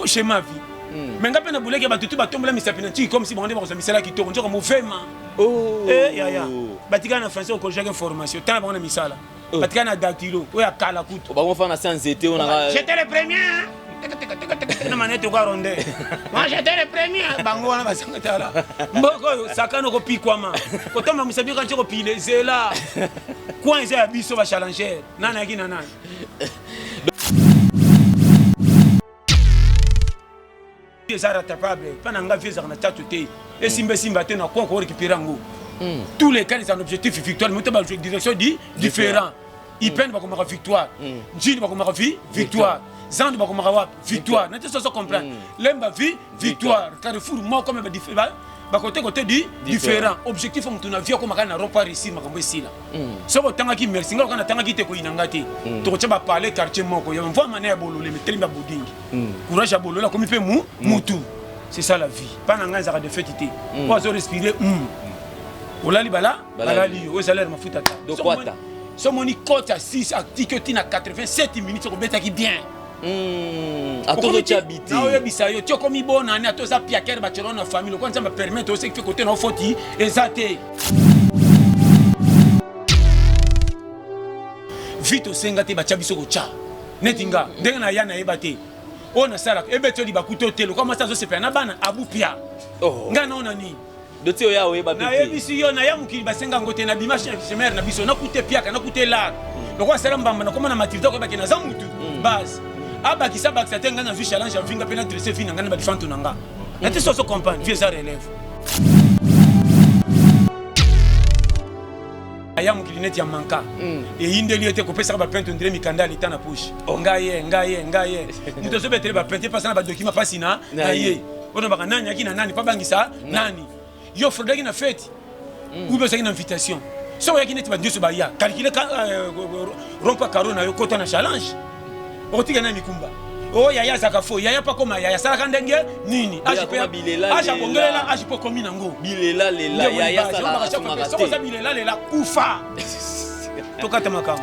au schéma vie. Mais quand on a voulu que batutu batombola misapinanti comme si on est misala qui tourne comme vraiment. Oh. Ya. Batika na français au collège d'information. Tant on a misala. Batika na dactylo. Ou ya kala kutu. Ba on fait na sans été on a. J'étais le premier. Na manette ko ronde. Moi j'étais le premier. Bango na basangata la. Mboko sakano ko pikwama. Ko toma misabi kan ko pile zela. Quoi ils a biso ba challenger. Nana ki nana. Ils sont rattrapables. Pendant nga vieux na tatuté. Et simba te na ko récupérer ngo. Tous les cas ils ont un objectif victoire, mais dans une direction différent. Ils prennent pas comme victoire. Jid pas comme victoire. Zand pas comme victoire. N'était ça comprendre. Lemba victoire. Carrefour moi comme différent. Ba côté différent. Objectif on tuna vie comme kana rompa réussir makambo sila. So ko tanga ki merci ngalo kana tanga ki te ko inangati. To ko chaba parler quartier moko. Ya mvua mané ya bolole mais telimba bodingi. Courage ya bolola comme fait mutu. C'est ça la vie. Pas nanga za de fête té. Pour se respirer olali bala balali o salaire mafuta ta. Do kwata. So moni kota 6 activité na 87 minutes ko beta ki bien. Atozo habité. Na oyo bisayo tio komi bona ani atoza piaker ba chelo na famille ko nzamba permettre aussi que côté na foti ezate. Vite osengate ba chabiso ko cha. Netinga ndenge na yana ebate. Ona sala ebeto li bakuto telo comme ça zo se faire na bana abupia. Oh. Ngana ona ni. Dote oya oyeba na yebisi yo na ya mukili basenga ngote na bimashi na chemer na biso na kute piaka na kute la. Lokwa sala mbamba na koma na matilda ko bakena za mutu. Base. Aba kisa bakisa tenga na vie challenge vinga pena dresser fina ngana ba difanto nanga. Na te so comprendre vieux ça relève. Aya mukili net ya manka. E yinde liete ko pesa ba pente ndire mikanda lita na push. Ngaye. Nito so betre ba pente pasa na ba document pasina na ye. Ona baka nani akina nani pa bangisa nani. Yo Fredaki na fête. Ou bien c'est une invitation. Si on y a qui n'est pas Dieu se baya, calculer rompa carona yo kota na challenge. Otika na mikumba. Oh yaya zakafo, yaya pas comme yaya sala kandenge nini? Aja bongelela, aja po komi nango. Bilela lela yaya sala. So ça bilela lela kufa. Tokata makam.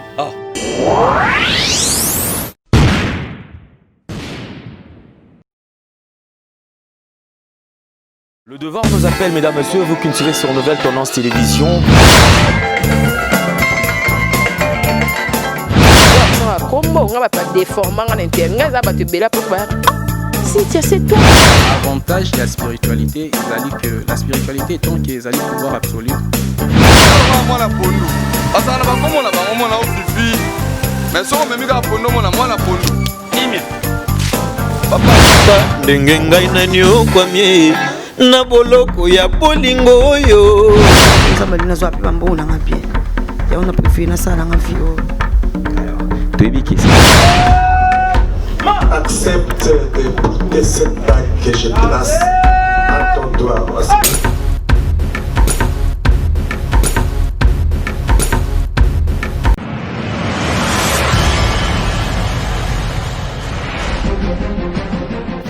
Le devoir nous appelle, mesdames, messieurs, vous qui tirez sur Nouvelle Tendance Télévision. Avantage de la spiritualité, c'est que la spiritualité est tant qu'ils allaient pouvoir absolu. Na boloko ya bolingo oyo nzamba lina zo api bambo na ngapie ya ona préféré na sala nga fio Toyebiki accepte de cette bague que je place à ton doigt.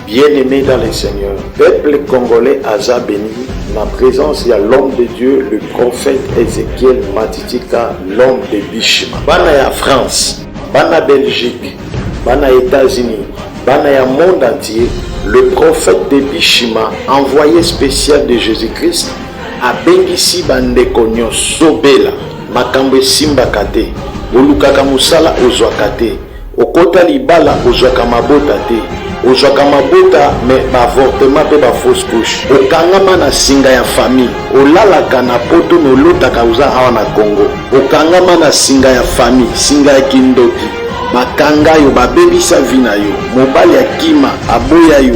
Bien-aimé dans le Seigneur, peuple congolais Aza béni, ma présence, il y a l'homme de Dieu, le prophète Ézéchiel Matitika, l'homme de Bishima. Bana ya France, Bana Belgique, Bana États-Unis, Bana ya monde entier, le prophète de Bishima, envoyé spécial de Jésus-Christ, a Bengisi Bandekonyo Sobela, Makambe Simbakate, Olukaka Musala Ozwakate, Okota Libala Ozwakamabota te. Ozwaka mabota mais avortement pe ba fausse couche okangama na singa ya famille olalaka na poto me olotaka uza awa na Congo okangama na singa ya famille singa ya kindoki bakanga yo babebisa vi na yo mobali ya kima aboya yo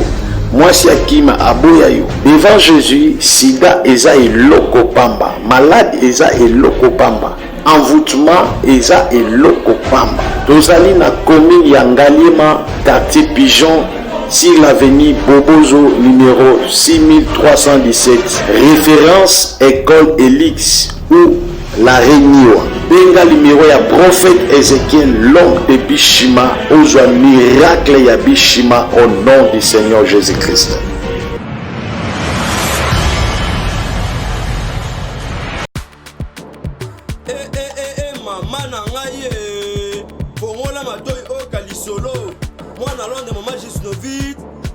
mwasi ya kima aboya yo devant Jésus sida eza eloko pamba malade eza eloko pamba envoûtement eza eloko pamba tozali na commune ya Ngaliema quartier Pigeon sur l'avenue Bobozo numéro 6317 référence école Elix ou la Réunion benga numéro ya prophète Ézéchiel l'homme de Bishima ozwa miracle ya Bishima au nom du Seigneur Jésus-Christ.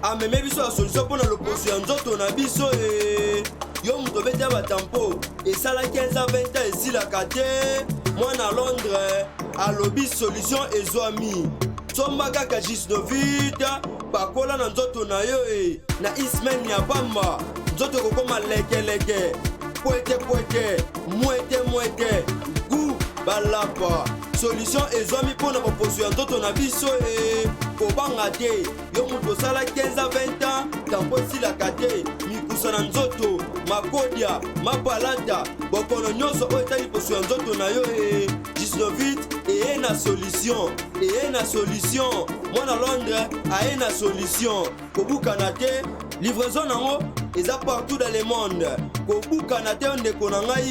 ameme biso la solution mpona loposo ya nzoto na biso yo moto obeta batampo esalaki 15 à 20 ans esilaka te mwana Londres alobi solution ezwami somba kaka Gisnovita bakola na nzoto na yo na ismen ya pamba nzoto kokoma lekeleke poete mwete gu balapa solution ezwami mpona baposo ya nzoto na biso kobanga te yo moto osala 15 à 20 ans tampo esilaka te mikusa na nzoto makodia mapalata bokono nyonso oyo etali poso ya nzoto na yo Gisnovit eye na solution mwana Londres aye na solution kobukana te livraison nango eza partout dans le monde kobukana te ndeko na ngai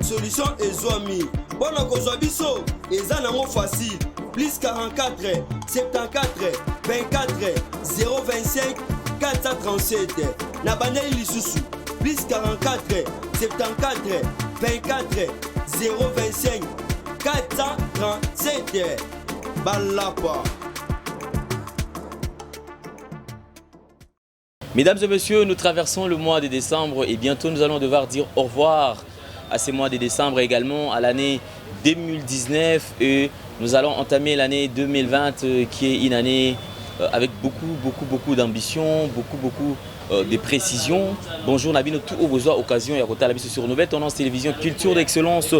solution ezwami mpona kozwa biso eza nango facile plus 44 74 24 025 437 na bandeli lisusu plus 44 74 24 025 437 balapa. Mesdames et messieurs, nous traversons le mois de décembre et bientôt nous allons devoir dire au revoir à ce mois de décembre également, à l'année 2019 et nous allons entamer l'année 2020 qui est une année avec beaucoup d'ambition, beaucoup de précision. Bonjour Nabino, tout au besoin, occasion et à côté à la mise sur Nouvelle Tendance Télévision, culture d'excellence.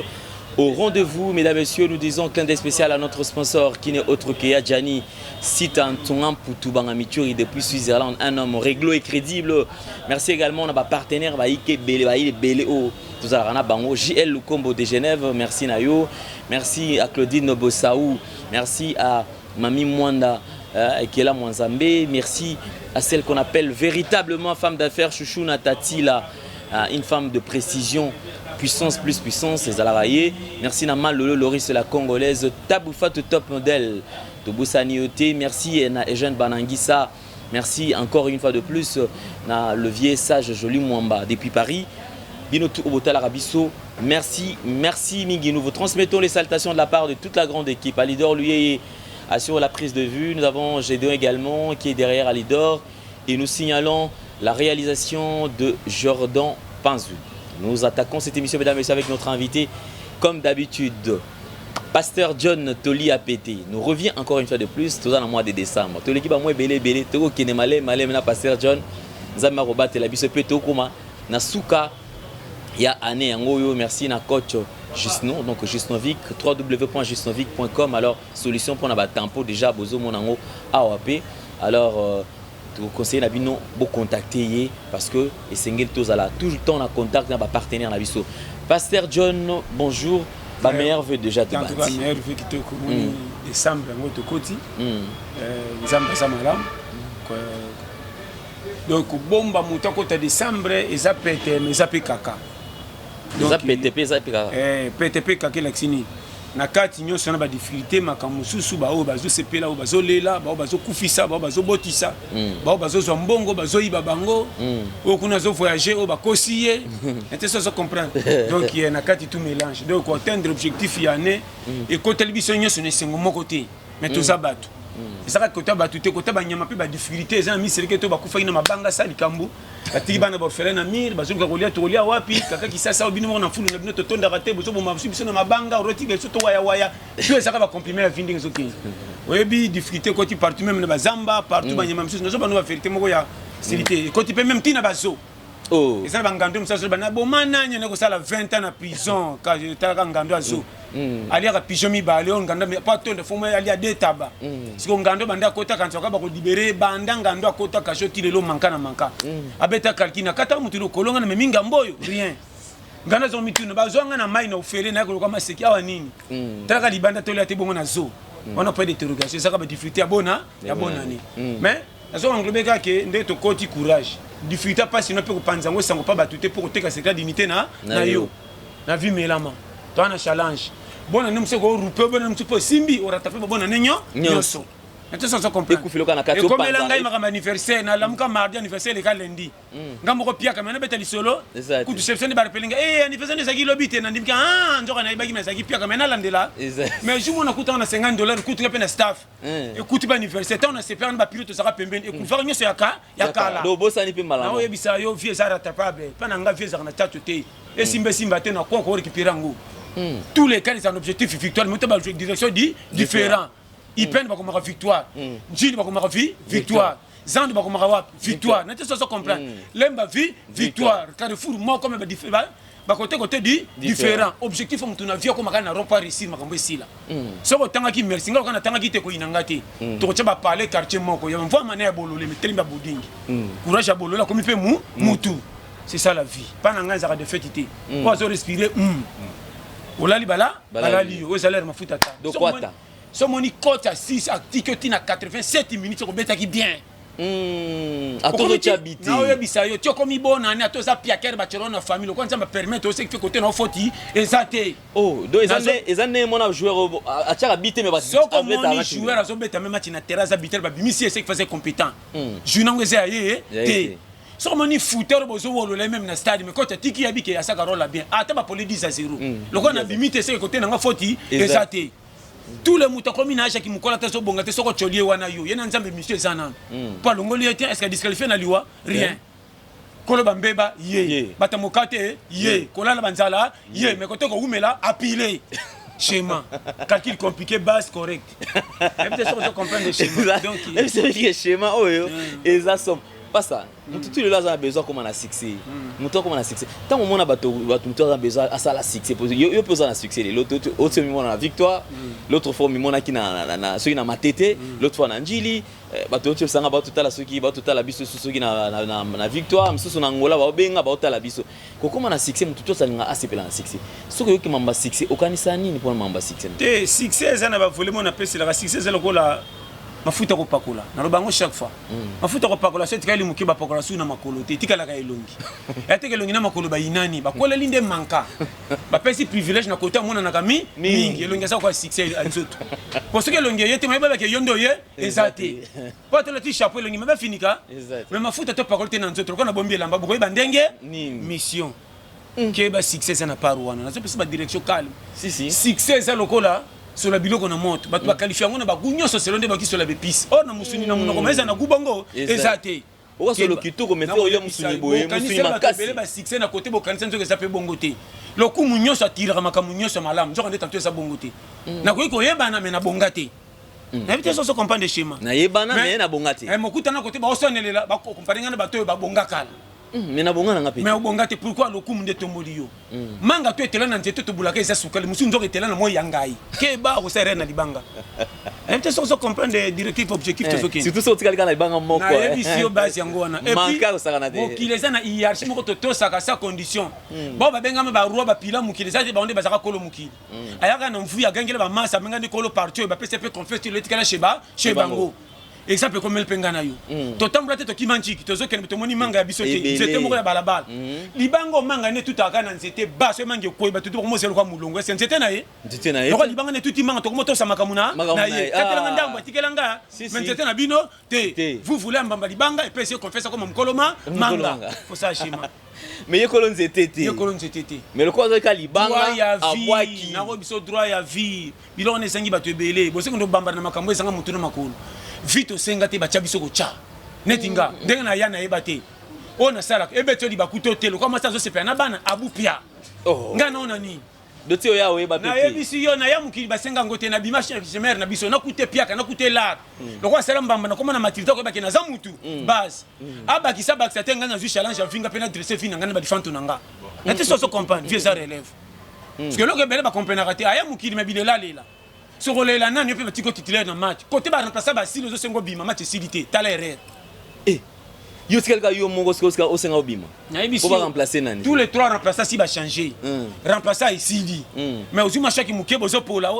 Au rendez-vous, mesdames et messieurs, nous disons clin d'œil spécial à notre sponsor qui n'est autre que Yadjani, site en Tongan Poutoubanga Mituri depuis Switzerland, un homme réglo et crédible. Merci également à nos partenaires, Baïke Bele, tout à Bango, JL Lukombo de Genève, merci Nayo, merci à Claudine Nobosaou, merci à Mami Mwanda, qui est là, Mwanzambe, merci à celle qu'on appelle véritablement femme d'affaires, Chouchou Natati, là, une femme de précision. Puissance plus puissance, les Alaraye. Merci Namal Lolo Loris, la Congolaise. Taboufat top modèle. Toboussanioté. Merci Eugène Banangissa. Merci encore une fois de plus na le vieux sage Joli Mwamba depuis Paris. Binotou Obota Larabiso. Merci Mingi. Nous vous transmettons les salutations de la part de toute la grande équipe. Alidor lui assure la prise de vue. Nous avons Gédéon également qui est derrière Alidor. Et nous signalons la réalisation de Jordan Panzou. Nous attaquons cette émission, mesdames et messieurs, avec notre invité, comme d'habitude, Pasteur John Toli APT. Nous revient encore une fois de plus, tout dans le mois de décembre. Toli qui va moins belé, Toko qui n'est malé, na Pasteur John, Zama Robat et la bisepe Tokuma, na Souka, ya année en merci na coach Jusno, donc Jusnovic, www.jusnovic.com. Alors, solution pour na tempo déjà, bozo monango AOP. Alors, vous conseillez Nabino de contacter parce que Essengel Tozala toujours le temps en contact avec nos partenaires Nabiso. Pasteur John, bonjour. Ma meilleure vœu déjà de bâtir. Ma meilleure vœu qui te commune décembre en votre côté. Décembre ça malam. Donc bomba monta côté décembre et ça pété mais ça pété caca. Ça pété ça pété caca. PTP caca l'axini. Na kati nyonso na ba difficulté makambo susu ba o bazo sepela o bazo lela ba o bazo kufisa ba o bazo botisa ba o bazo zombongo bazo iba bango o kuna zo voyager o ba kosiye et ça se comprend donc il y a na kati tout mélange donc pour atteindre l'objectif y année et côté biso nyonso ne sengo moko te mais tout ça batu ça côté batu te côté ba nyama pe ba difficulté za mi seleke to ba kufa ina mabanga sa likambu atiki bana ba fere na mir bazo ka kolia wapi kaka kisasa obino na fulu na bino to tonda rate bozo bo mabiso na mabanga roti ke soto waya tu ça va comprimer la vinding zoki oyebi difficulté côté partout même na bazamba partout ba nyama miso nazo ba no ba vérité moko ya silité côté pe même tina bazo et ça va ngando msa ba na bomana nyane ko sala 20 ans na prison ka ta ngando azo ali aka pigeon mi ba leon ngando pas tonda fo ali a deux tabac siko ngando banda kota kanza ka ba ko libérer banda ngando akota ka shoti lelo manka abeta kalkina kata mutu lo kolonga na meminga mboyo rien ngana zo mituna ba zonga na mai na ofele na ko kama seki awa nini taka libanda tole ate bongo na zo on a pas d'interrogation ça ka ba difficulté abona ya bonani mais azo englober ka ke ndeto koti courage difficulté pas sinon peut panza ngo sango pas batute pour teka secret dignité na yo na vie melama to na challenge bona nem se go rupe bona nem se po simbi ora tape bona nenyo nyoso tu sais ça comprendre ekufiloka na kati et comme elanga ima comme anniversaire na lamuka mardi anniversaire le lundi ngamoko pia kamena beta lisolo ku tu sepsene ba repelinga anniversaire ne saki lobite na ndimka njoka na ibaki mesaki pia kamena landela mais jumo na kuta na $50 kutu pe na staff écoute ba anniversaire tant na seplan ba pilote saka pembeni et ku faire nyoso ya kala do bosa ni pe malama na oyebisa yo vie za rattrapable pana nga vie za na tatu te et simba te na kwa ko récupérer ngo tous les cas ils ont un objectif victoire mais tu vas jouer direction différent ils peinent pas comme la victoire Gilles pas comme la victoire Zand pas comme la victoire n'était ça comprendre l'emba vie victoire Carrefour moi comme ba différent ba côté différent objectif on tuna vie comme kana rompa réussir makambo ici là so ko tanga ki merci ngalo kana tanga ki te ko inangati to ko ba parler quartier moko ya mva mané ya bololo mais telimba bodingi courage ya bololo comme pe mutu c'est ça la vie pas na ngana de fêtité pour respirer olali balali o salaire mafuta ta do kwata so moni kota 6 activité na 87 minutes ko beta ki bien atozo chabiti na oyo bisayo tio komi bona ni atoza piaker ba chero na famille ko nzamba permettre o se que côté na foti ezate do ezane mona joueur a tchaka bité mais ba so ko moni joueur azo beta même match na terrasse habiter ba bimisi ese faisait compétent junango eza ye te so moni footeur bozo wolo le même na stade mais côté tiki yabike ya saka rôle bien ata ba poli 10-0 loko na bimite se côté na foti ezate tous les moutons comme ina qui mukola te so bonga te so ko cholier wana yo yena nzambe monsieur ezana pas longoli était est-ce que disqualifié na liwa rien kolo bambeba ye batamokate ye kola na banzala ye mais côté ko umela apilé schéma calcul compliqué base correct et peut-être ça on comprend le schéma donc c'est que schéma oyo eza somme pas ça tout le là a besoin comme on a succès muto comme on a succès tant au monde bato muto a besoin à ça la succès yo peut ça succès l'autre autre moment la victoire l'autre fois moment qui na ceux qui na matete l'autre fois na njili bato tu sanga bato tala ceux qui bato tala biso ceux qui na victoire msusu na ngola ba benga ba tala biso ko comme on a succès muto ça nga assez pela na succès ce que yo qui mamba succès okanisa nini pour mamba succès te succès ça na ba voler mon appel c'est la succès c'est le ko la mafuta ko pakola na lobango chaque fois mafuta ko pakola c'est kali muki ba pakola suna makolo te tikala ka elongi yateke elongi na makolo ba inani ba kola linde manka ba pesi privilège na côté mona na kami mingi elongi sa ko succès anzoto parce que elongi yete mai ba ke yondo ye ezate pas te le ti chapeau elongi ba finika mais mafuta to pakola te na nzoto ko na bombi lamba bo ko ba ndenge mission ke ba succès na parouana na so pesi ba direction calme si succès ça lokola sur la biloko na moto bato ba qualifier ngona ba gunyo so selonde ba ki sur la bepis oh na musuni na munoko meza na gubango ezate o so lo kitoko mete o yo musuni boye musuni makasi ba succès na côté bo kanisa nzoke ça pe bongo te lo ku munyo so tira maka munyo so malam nzoka ndeta to ça bongo te na ko ko yeba na me na bonga te na vite so comprendre schéma na yeba na me na bonga te mokuta na côté ba osonelela ba comparer ngana bato ba bonga kala mais na bonga nga pe mais bonga te pourquoi le coup munde tomboli yo manga to etela na nzeto to bulaka eza sukali musu nzoka etela na moya ngai ke ba ko sere na libanga même te so comprendre directif objectif to soki surtout so tikali kana libanga moko na ebisio base yango wana et puis manka osaka na te mokileza na hiérarchie moko to saka sa condition bo ba benga ba roi ba pila mokileza te ba onde ba saka kolo mokili ayaka na mvu ya gangela ba masa benga ni kolo partout ba pese pe confesse le tikala sheba ngo exemple comme el pengana yo to tambula te to kimanchiki to zokene to moni manga ya biso te nzete moko ya balabala libango manga ne tutaka na nzete baso mange koyeba to ko moselo kwa mulongo ese nzete na ye ko libanga ne tuti manga to ko to samaka muna na ye katela ndambo atikelanga mais nzete na bino te vous voulez mbamba libanga et puis c'est confesse comme mkoloma manga faut ça shima mais yekolo nzete te mais le quoi ka libanga abwaki na ko biso droit ya vie biloko ne sangi bato ebele bo se ko ndo bamba na makambo esanga mutu na makolo vite osenga te batia biso kocha netinga ndenge na ya na yeba te o na sala ebeto li bakuto te lokwa masa zo sepela na bana abupia ngana ona ni doti o ya o yeba te na yebisi yo na ya mukili basenga ngote na bimashi chemer na biso na kute piaka na kute lar lokwa sala mbamba na koma na matilita ko baki na za mutu base abaki sa bakisa te ngana zu challenge avinga pe na dresser fina ngana ba difanto nanga na te so comprendre vieux ça relève parce que lokwe bele ba comprendre te aya mukili mabile la lela sur le la nani peut petit titulaire dans match côté ba remplacer ba si les osengo bima match silité tala erreur yo tikalka yo mongo skoska osenga bima pour ba remplacer nani tous les trois remplaçants si ba changer remplacer isili mais ozuma chaki mukebo zo pour là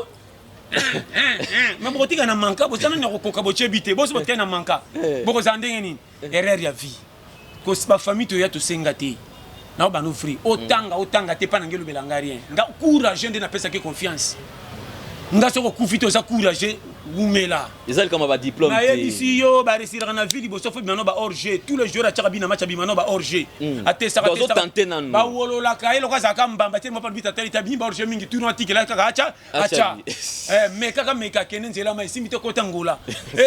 mais botika na manka bo sana ne kokoka bo chebite bo so botika na manka bo ko zandenge ni erreur ya vie ko ba famille to ya to senga te na ba no free otanga te pa na ngelo belanga rien nga courage ndena pesa ke confiance nga soko kufito za courage Wumela. Ils ont comme un diplôme. Ici, yo, ba réussir na ville, bo sauf bimano ba hors jeu. Tous les jours à Tcharabi na match bimano ba hors jeu. Até ça ba wolo la kae lo kaza kamba ba tellement pas bita tali tabi ba hors jeu mingi tourno atiki la kaka acha. Mais kaka meka kenen zela ma ici mito kota ngola.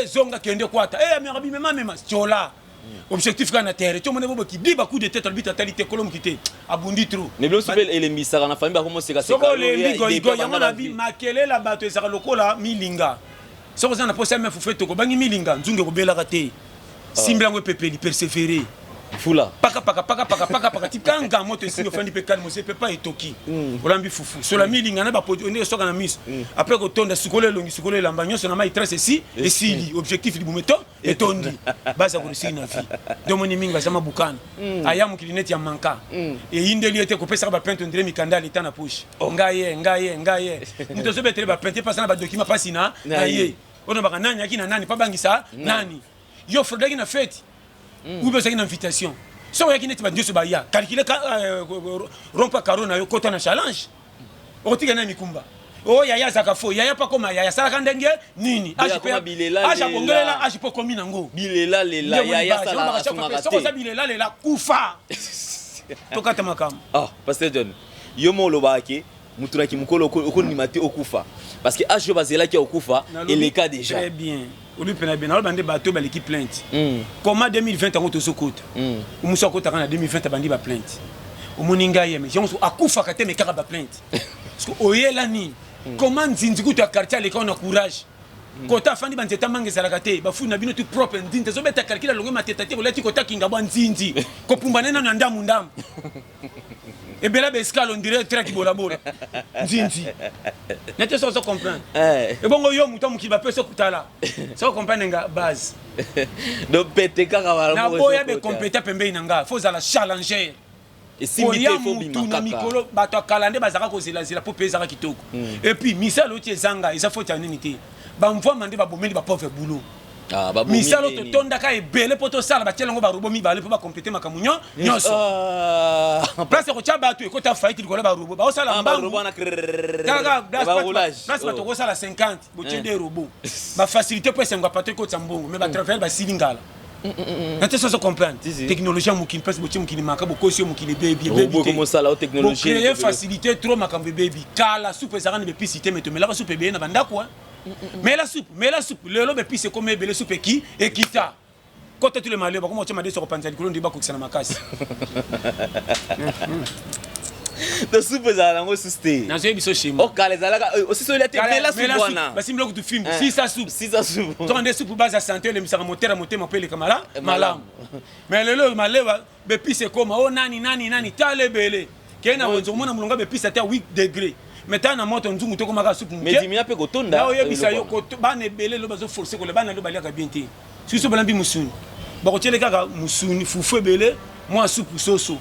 Zonga kende kwata. Merabi mema chola. Objectif kana terre. Tu monne bo ki bi ba coup de tête bita tali te kolom kité. Abundi trop. Mais bien super et les misara na famille ba comment c'est ça. Soko le bigo igo yango na bi makele la bato ezaka lokola milinga. Si vous avez un procès, il faut faire tout. Vous avez milinga, vous avez un raté. Si vous avez pepeli, persévérer. Fula. Paka. Tu peux un gamin te signer au fin du pécal, mais c'est pas étoki. Vous avez foufou. Sur la milinga, on a pas on est sur la mise. Après qu'on tourne, sukolé longi, sukolé l'ambagnon, sur la maille trace ici et si objectif du boumeto et tondi. Basa pour réussir une vie. De mon iming, basama boucan. Ayam qui n'est ya manka. Et une des était coupé ça va peindre un drame mikanda l'état na push. Ngaye. Nous devons être ba peindre pas ça na document pas sina. Ngaye. On a pas nani qui na nani pas bangisa nani. Yo Freddy qui na fête. Ou bien c'est une invitation. Si on a qui n'est pas Dieu se baya, calculer rompa carona yo kota na challenge. Otika na mikumba. Oh yaya zakafo, yaya pas comme yaya sala kandenge nini. Aja bongelela, aja po komi nango. Bilela yaya sala sumaka. So ça bilela lela kufa. Tokata makam. Ah, Pasteur John. Yo mo lobaki. Mutuna ki mukolo okonimate okufa parce que ajo bazela ki okufa et les cas déjà très bien olu pena bien bande bateau ba l'équipe plainte comment 2020 en to côte umuso kota kana 2020 bandi ba plainte umuninga yeme jonso akufa kate me kaka ba plainte parce que oyela ni comment nzinziku to quartier les on a courage kota fandi banzeta mangezala kate ba funa bino tout propre ndinte zo beta calculer longue matete te bolati kota kinga bwa nzinzi ko pumbana na ndamu et bien là, on dirait très bola. Nzinzi. N'était pas ça comprendre. Et bon, yo mouton qui va peut se couper là. Ça comprendre nga base. Donc pété kaka na boya be compétent pembe inanga. Faut la challenger. Et si mité faut bima kaka. Mikolo bato kalande bazaka ko zela pour payer zaka kitoko. Et puis misal oti zanga, isa faut ya nini te. Ba mvwa mande ba bomeli ba pauvre boulot. Ah ba bomeli. Misal to tonda ka ebele poto sala ba tielango ba robo mi ba le pour ba compléter makamunyo. Nyoso. Place ko cha bato ko ta faiti ko la ba robo. Ba osala mbangu. Ba roulage. Place bato ko sala 50, bo tie des robots. Ba facilité pour senga pato ko tsambongo, mais ba travailler ba silingala. Nate ça se comprendre. Technologie mukini place bo tie mukini maka bo kosi mukini baby. Comment ça la technologie. Bo créer facilité trop makambe baby. Kala soupe ça ne be cité mais to mela soupe be na banda quoi. Mais la soupe, le lobe puis c'est comme les soupe qui et kita. Quand tu le malheur, comment tu m'as dit sur le pantalon de colonne de Bakou na makasi. De soupe za la ngo susté. Na zebi so shimo. O kale za la aussi so il a été mais la soupe wana. Ba simlo du film, si ça soupe. Ton des soupe base à santé le misara moteur m'appelle kamala malam. Mais le lo malheur be puis c'est comme oh nani tale belé. Kena wonzo mona mulonga be puis c'était 8 degrés. Maintenant na moto nzungu to komaka soupe mais dimina pe kotonda na oyebisa yo ko bana ebele lo bazo forcer ko le bana lo baliaka bien te si so balambi musuni bako tiele kaka musuni fufu ebele moi soupe soso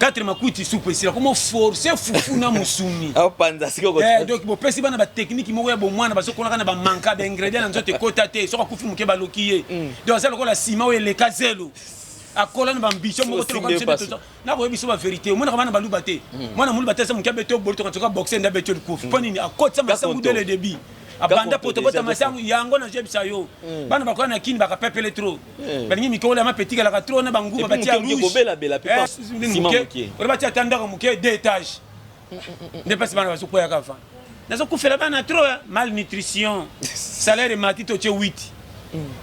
4 makuti soupe sila comment forcer fufu na musuni au panza siko ko donc bo pesi bana ba technique mo ya bo mwana bazo kona ba manka ba ingrédients na nzote kota te so ko kufu muke ba lokiye donc ça ko la ciment we le kazelo akola na bambition moko to comme c'est tout na ko biso ba vérité mona ka bana ba lubate mona mulu batesa muke beto bolto ka toka boxer nda beto kufu ponini akotsa masangu dès le début abanda poto bota masangu yango na jebisa yo bana ba ko na kini ba ka pepele trop balingi mikola ma petit la ka trop na bangu ba batia rouge ko bela bela pepa ciment muke on batia tanda ko muke 2 étages ne passe bana ba so ko ya ka fa na so kufela bana trop malnutrition salaire matito che 8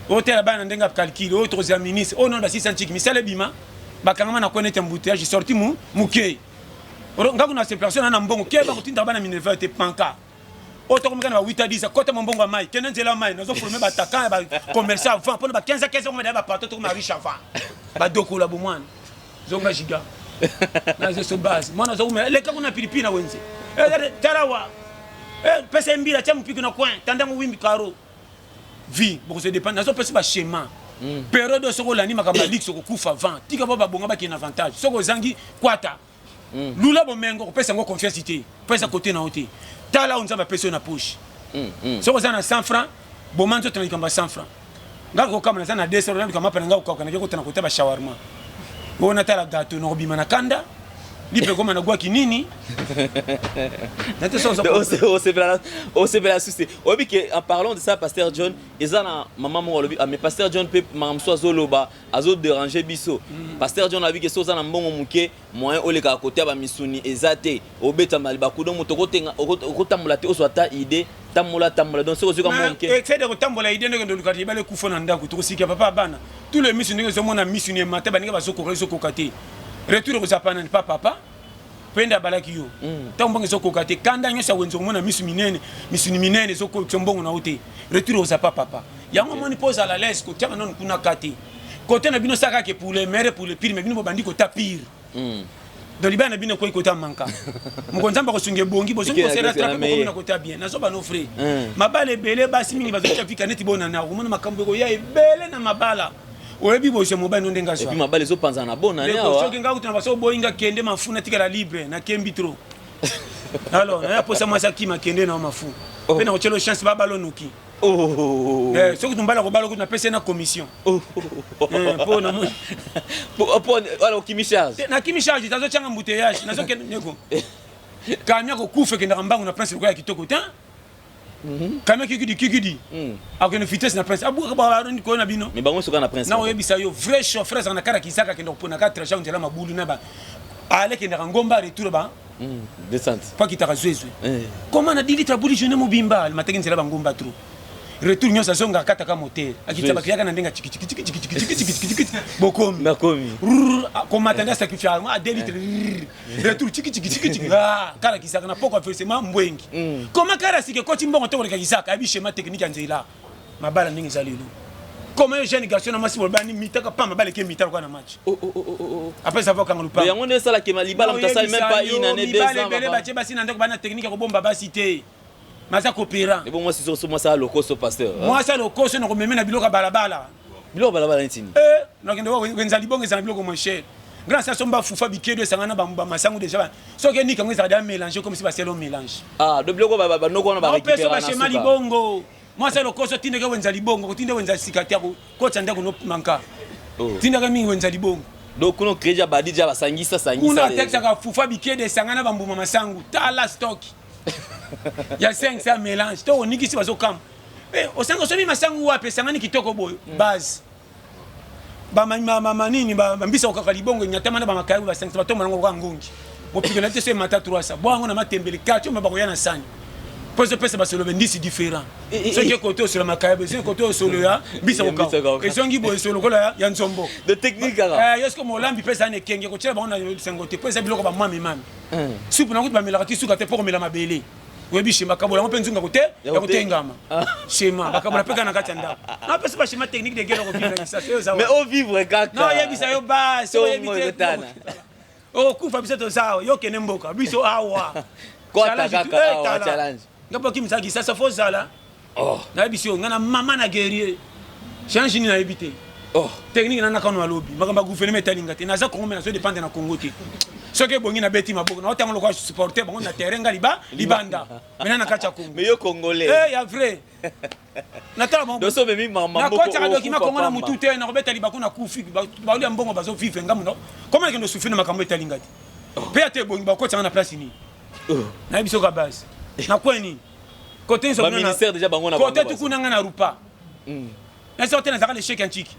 hôtel bana ndenga calcul autres ministres au nom de 600 chiki misale bima bakanga na connaître embouteillage sorti muke ngaku na circulation na mbongo ke ba kutinda bana minerva te panka auto comme kana 8 à 10 côté mbongo mai kena nzela mai nazo former ba taka ba commerçant vend pour ba 15 on va ba partout comme riche avant ba doko la bomwana zonga giga na zo base mwana zo le kako na pilipili na wenze tarawa pesa mbila cha mpiko na coin tanda mu wimbi karo vie beaucoup se dépend nazo pesa ba schéma période soko lani makamba lix soko kufa vent tika ba bonga ba ki na avantage soko zangi kwata lula bomengo pesa ngo confiance ité pesa côté na hoté tala on zamba pesa na poche soko za na 100 francs bomanzo tana kamba 100 francs ngako kama na 200 rand kama pana ngako kana joko tana kota ba shawarma bona tala gato no bima na kanda lipe koma na gwa kinini en parlant de ça pasteur John ezana maman mo lobi mais pasteur John peut mam so azoloba azo déranger biso pasteur John a vu que so za na mbongo muke moyen oleka côté ba misuni ezate obeta maliba kudo moto kotenga okotambola te oswata idée tamola donc c'est aussi comme muke fait de kotambola idée ndo lukati bale kufona ndako to sika papa bana tous les misuni zo mona misuni mata baninga bazoko zo kokate retour ko zapana ni papa penda balaki yo tambonge zo kokate kanda nyosa wenzo mona misuni minene zo ko tsombongo na ote retour ko zapa papa yango moni pose à la laisse ko tiaka non kuna kate côté na bino saka ke pour les mères pour les pires mais bino bandi ko ta pire dans libana bino ko ta manka mo nzamba ko sunge bongi bo sungo sera trape ko na ko ta bien na so ba no frère mabale belé basi mingi bazo ta fika neti bona na ko mona makambo ko ya ebele na mabala oyebi boje mobali ndenga so et puis mabale zo panza na bona ne awa so kinga kutana baso boinga kende mafuna tikala libre na kembi trop alors na posa mwasa kima kende na mafu pe na ko chelo chance ba balo nuki so que tumbala ko balo ko na pesa na commission po na mo po alors kimi charge na kimi charge tazo changa mbuteyage na so kende neko kamya ko kufe kenda mbangu na prince ko ya kitoko ta kamya kikidi akene vitesse na prince abu ba ko na bino mais bango soka na prince na oyebisa yo vrai chauffeur za na kara kisaka kenda ko na 4 change la mabulu na ba ale kenda ngomba retour ba descente pas kitaka zwezwe comment na dilita buli jeune mobimba le matin nzela ba ngomba trop retour nyosa zonga kata ka moteur akitaba kiyaka na ndenga chiki bokomi comment tanda sacrifice a 2 litres retour chiki kala kisaka na poko versement mbwengi comment kala sike koti mbongo to koleka kisaka abi schéma technique nzela mabala ndenge zalilo comment les jeunes garçons na masi bolbani mitaka pa mabala ke mitaka kwa na match après ça va quand on parle yango ne sala ke malibala mtasali même pas une année 2 ans bele bache basi na ndeko bana technique ko bomba basi te masa coopérant et bon moi c'est moi ça lokoso pasteur moi ça lokoso na ko meme na biloka balabala ntini na kende wenza libonge za biloko mon cher grâce à somba fufa bikedo sangana ba masangu déjà so ke ni kango ça da mélanger comme si ba c'est le mélange de biloko ba no ko na ba récupérer na schéma libongo moi ça lokoso tinde ke wenza libongo ko tinde wenza sikati ko tsanda ko no manka tinde ka mingi wenza libongo donc kuno kreja badija basangisa kuna texte ka fufa bikedo sangana ba mbuma masangu tala stock ya 5 mélange to oniki si bazo kam o sango somi masangu wape sangani kitoko boyo base ba mama nini ba mbisa okaka libongo nyatama na ba makayu ba 5 batomba ngo kwa ngungi bopika na tese mata 300 bwango na matembele kacho mba ko yana sani pose pese ba solo 10 différent ce qui est côté sur la makayu c'est côté solo ya mbisa okaka ezongi boyo solo kola ya nzombo de technique ara est-ce que mo lambi pesa ne kenge ko tshela ba ona sengote pese biloko ba mami supu na kuti ba melaka suka te pour mela mabele webi shima kabola mpe nzunga kote ya kotengama shima bakabola peka na kati ndako na pesa ba shima technique de guerre ko vivre ça c'est ça mais au vivre kaka non yebisa yo ba so yebita oh kufa biso zao yo kene mboka biso awa kota kaka awa challenge ngapo kimsaki sasa fo zala na biso ngana mama na guerrier change ni na ebité technique na nakano alobi makamba gouvernement talinga te na za Congo na so dépendre na Congo te ce que bongi na beti maboko na otango lokwa supporter bongo na terrain libanda maintenant na kacha Congo mais yo congolais ya vrai na tala bongo doso memi mama na kocha ka dokima Congo na mutu te na robeta libako na kufi ba uli mbongo bazo vivre ngamu no comment que no souffrir na makambo talinga te pe ate bongi ba kocha na place ni na biso ka base na kweni côté nso na ministère déjà bango na côté tukuna ngana rupa na sorte na zaka le chèque antique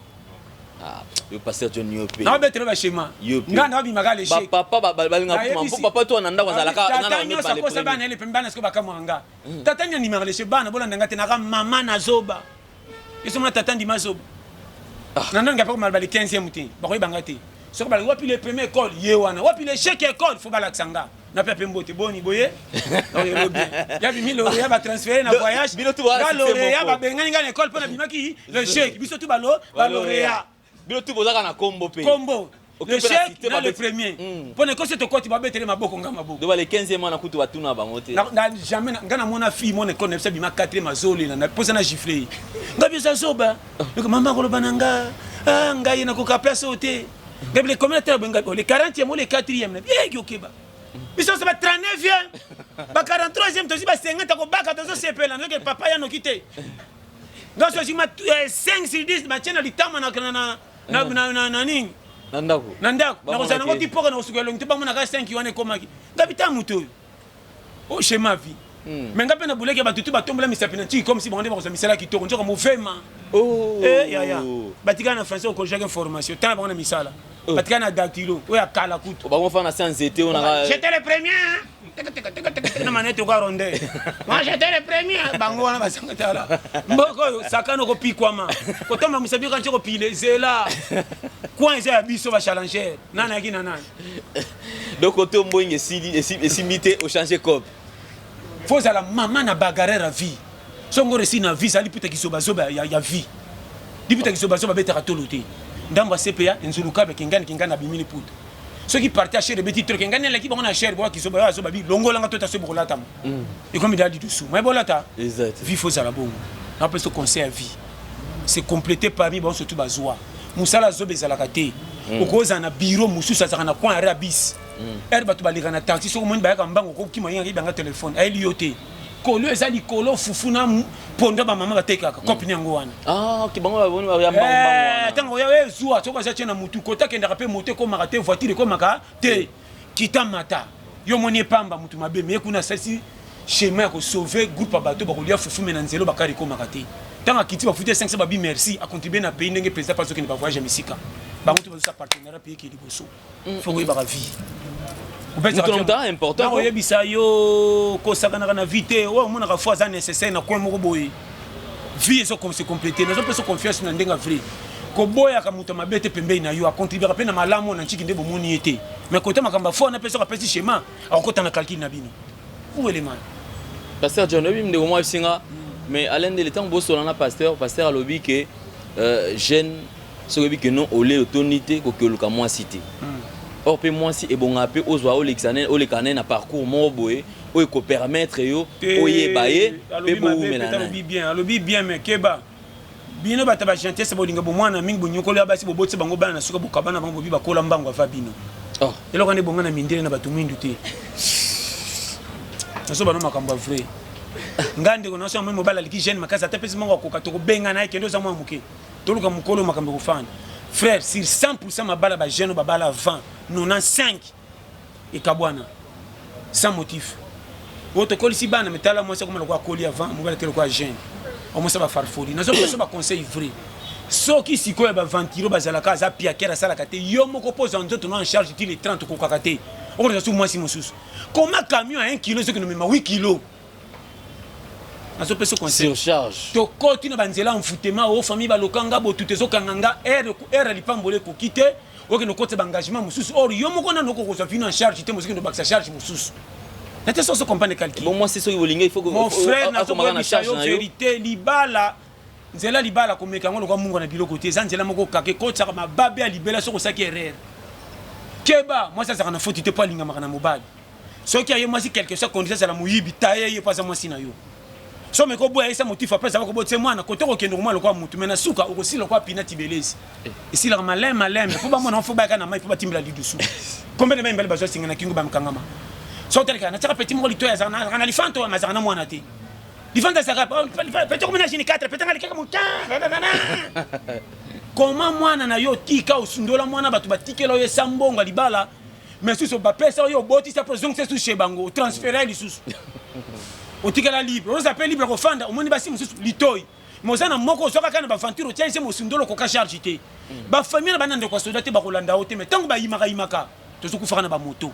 le pasteur John Yope na betre ba schéma ngana bi magale chèque papa balinga papa to nanda kwa zalaka ngana me pas ko saba na le pembana sko bakamwanga tatanya ni magale chèque bana bola ndanga te na mama na zoba iso mona tatandi mazoba nanda ngapa ko malbali 15e muti ba ko ibanga te so ba wapi le premier école yewana wapi le chèque école faut bala sanga na pepe mbote boni boye ya bi 1000 euros ya ba transférer na voyage ya lauréat ba bengani ngana école pona bimaki le chèque biso tu balo ba lauréat bilo tu bozaka na combo pe combo le chèque na le premier pona ko seto koti ba betele maboko ngama maboko do ba le 15e na kutu batuna bango te na jamais ngana mona fille mona ko nepsa bima 4e mazoli na posa na gifler ngabi za zoba donc mama ko lobananga ngai na ko ka place ote ngabi le communautaire benga le 40e ou le 4e na bien yokeba biso ça va 39e ba 43e to si ba 50 ko baka to so sepela no ke papa ya no kite donc so si ma 5 sur 10 ba tena litama na nini Nandako. Nakozala nango tipoka na kosuka elongi te bamonaka 5 wana ekomaki ngabita moto oyo o schéma vie mais nga mpe na buleki ya bato tu batombola misapi na ntiki comme si bango nde bakozwa misala kitoko nzoka mofema yaya batikala na français okolojaka information tana bango na misala batikala na dactylo oyo akala kutu bakofana na sanzete ona j'étais le premier na manete okaronde moi j'étais le premier bango wana basanga tala mboko oyo sakano kopikwama kotomba misapi kanti kopile zela coin eza ya biso bachallenger nani ayaki na nani donc ote ombongi esimbi te ochange cope faut zala mama na bagarre à vie songo resi na vie sali puta kisobazoba ya vie diputa kisobazoba betaka tolo te ndamba CPA nzuluka be kingani na bimini puta ceux qui partaient chez les petits trucs kingani la ki bango na cher bo kisoba azoba bi longola nga tota so bokolata et comme il a dit dessous mais bolata exact vie faut zala bongo na peso conseil à vie c'est complété parmi bon surtout bazwa musala zobe zalaka te okoza na bureau mususu azaka na coin arabis bato baleka na taxi soko moni bayaka mbango kokima yanga ibanga telefone ayeli yo te kolo eza likolo fufu na pondo bamama batekaka kopini yango wana ok bango baboni ya mbango ntango oya ezwa soko aza tie na mutu kota akendaka mpe moto ekomaka te voiture ekomaka te kita mata yo moni epamba mutu mabe me ekuna asalisi chemin ya kosauve groupe ya bato bakolia fufu me na nzelo bakari ekomaka te ntango akiti bafuti 500 babi merci acontribue na pays ndenge président pas okende bavoyage ya misika bango to bazosa partenariat pays eke liboso foko oyebaka vie important oyebisa yo kosakanaka na vie te oyo omonaka fois aza nécessaire na coin moko boye vie ezokose complété nazopesa confiance na ndenge vrai koboyaka moto mabe te pembei na yo acontribuaka mpe na malamu na ntiki nde bomoni ye te mais kota makambo afo na pesaka pesi schéma akokota na calcul na bino ueleman pasteur John obi ndeko mwa bisinga mais à l'un de l'état bosolana pasteur alobi ke jeune soki ke non ole autorité kokoluka moi cité or pe moi si ebonga pe ozwa olekane na parcours mo boye oyo ko permettre yo oyeba ye pe bo melana alobi bien mais keba bino bata ba gentesse bolinga bo mwana mingi bonyokolo ya basi bobotse bango bana na suka bokabana bango bobi bakola mbango ava bino eloko ne bonga na mindele na bato mwindu te naso bano makambo vrai ngande ko naso mo bala liki jeune makasa ta pesi mongo koka to ko benga na kendo za mwa muke toluka mukolo makambo ko fana frère sur 100% mabala ba jeune babala 20 95 et kabwana sans motif auto kolisi bana metala moi c'est comme le quoi colis avant mobile que le quoi jeune au moins ça va farfoli nazo ça ba conseil vrai soki sikoya ba ventilo bazalaka za piakera sala kate yo moko pose en nzoto no en charge ti les 30 ko kakate on est sur moi si mosusu comment camion à 1 kg ce que nous même 8 kg nazo pese conseil surcharge to koti na banzela mfutema o famille balokanga botuté zo kanganga air lipambole ko quitter oke no kote ba engagement mosusu or yo moko na noko ko vino en charge te mosusu no baksa charge mosusu nate so se comprendre calcul bon moi c'est so bolinga il faut que mon frère na to na charge na vérité libala nzela libala ko meka ngolo kwa mungu na biloko te zanzela moko kake kotsa ma babe ya libela so ko saki erreur keba moi ça na faute te pas linga makana mobali soki ayo moi si quelque chose condition ça la muyibi taye pas moi si na yo so me ko boya isa motif après ça va ko botse mwana koto ko kendo mwana kwa mutu mena suka ko sila kwa pina tibelezi isila malem faut ba mwana faut ba kana mai faut ba timbla lidusu combien de même belle bazo singa na kingo ba mkangama so teleka na tsaka petit moko litoya za na lifanto mazana na mwana te lifanta saka petit comme na jini 4 petit ngali kaka muta comment mwana na yo tika usundola mwana batu batikela yo sambonga libala mais sous ba pesa yo boti sa position c'est sous chez bango transférer li sous otikala libre on s'appelle libre ko fanda omoni basi mususu litoi mozana moko soka kana ba venturo tia ise mosundolo ko ka charge te ba famille ba nande ko soda te ba kolanda ote mais tango ba yimaka to soku fana ba moto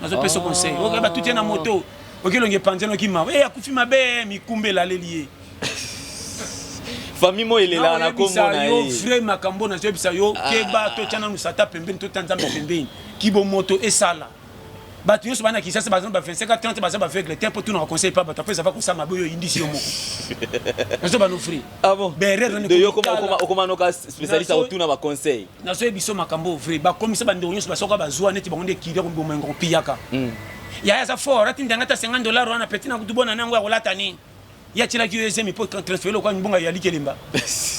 nazo pesa conseil o ba tutie na moto okilonge panzeno kima akufi mabe mikumbe la lelie famille mo elela na komona yo vrai makambo na zo bisa yo keba to tana musata pembeni to tanzamba pembeni kibo moto esala bato nyonso bana kisasa bazana ba 25 30 bazana ba avec le temps pour tout na conseil pas bato après ça va comme ça maboyo indisi yo moko nazo ba no free ah bon berere de yo comment no ka spécialiste autour na ba conseil nazo ebiso makambo vrai ba komisa ba ndonyo ba soka bazwa neti bango nde kire ko bomengo piyaka ya za fort ati ndangata $50 wana petit na kutubona nango ya kolata ni ya tila ki yeze mi po transférer ko mbonga ya likelemba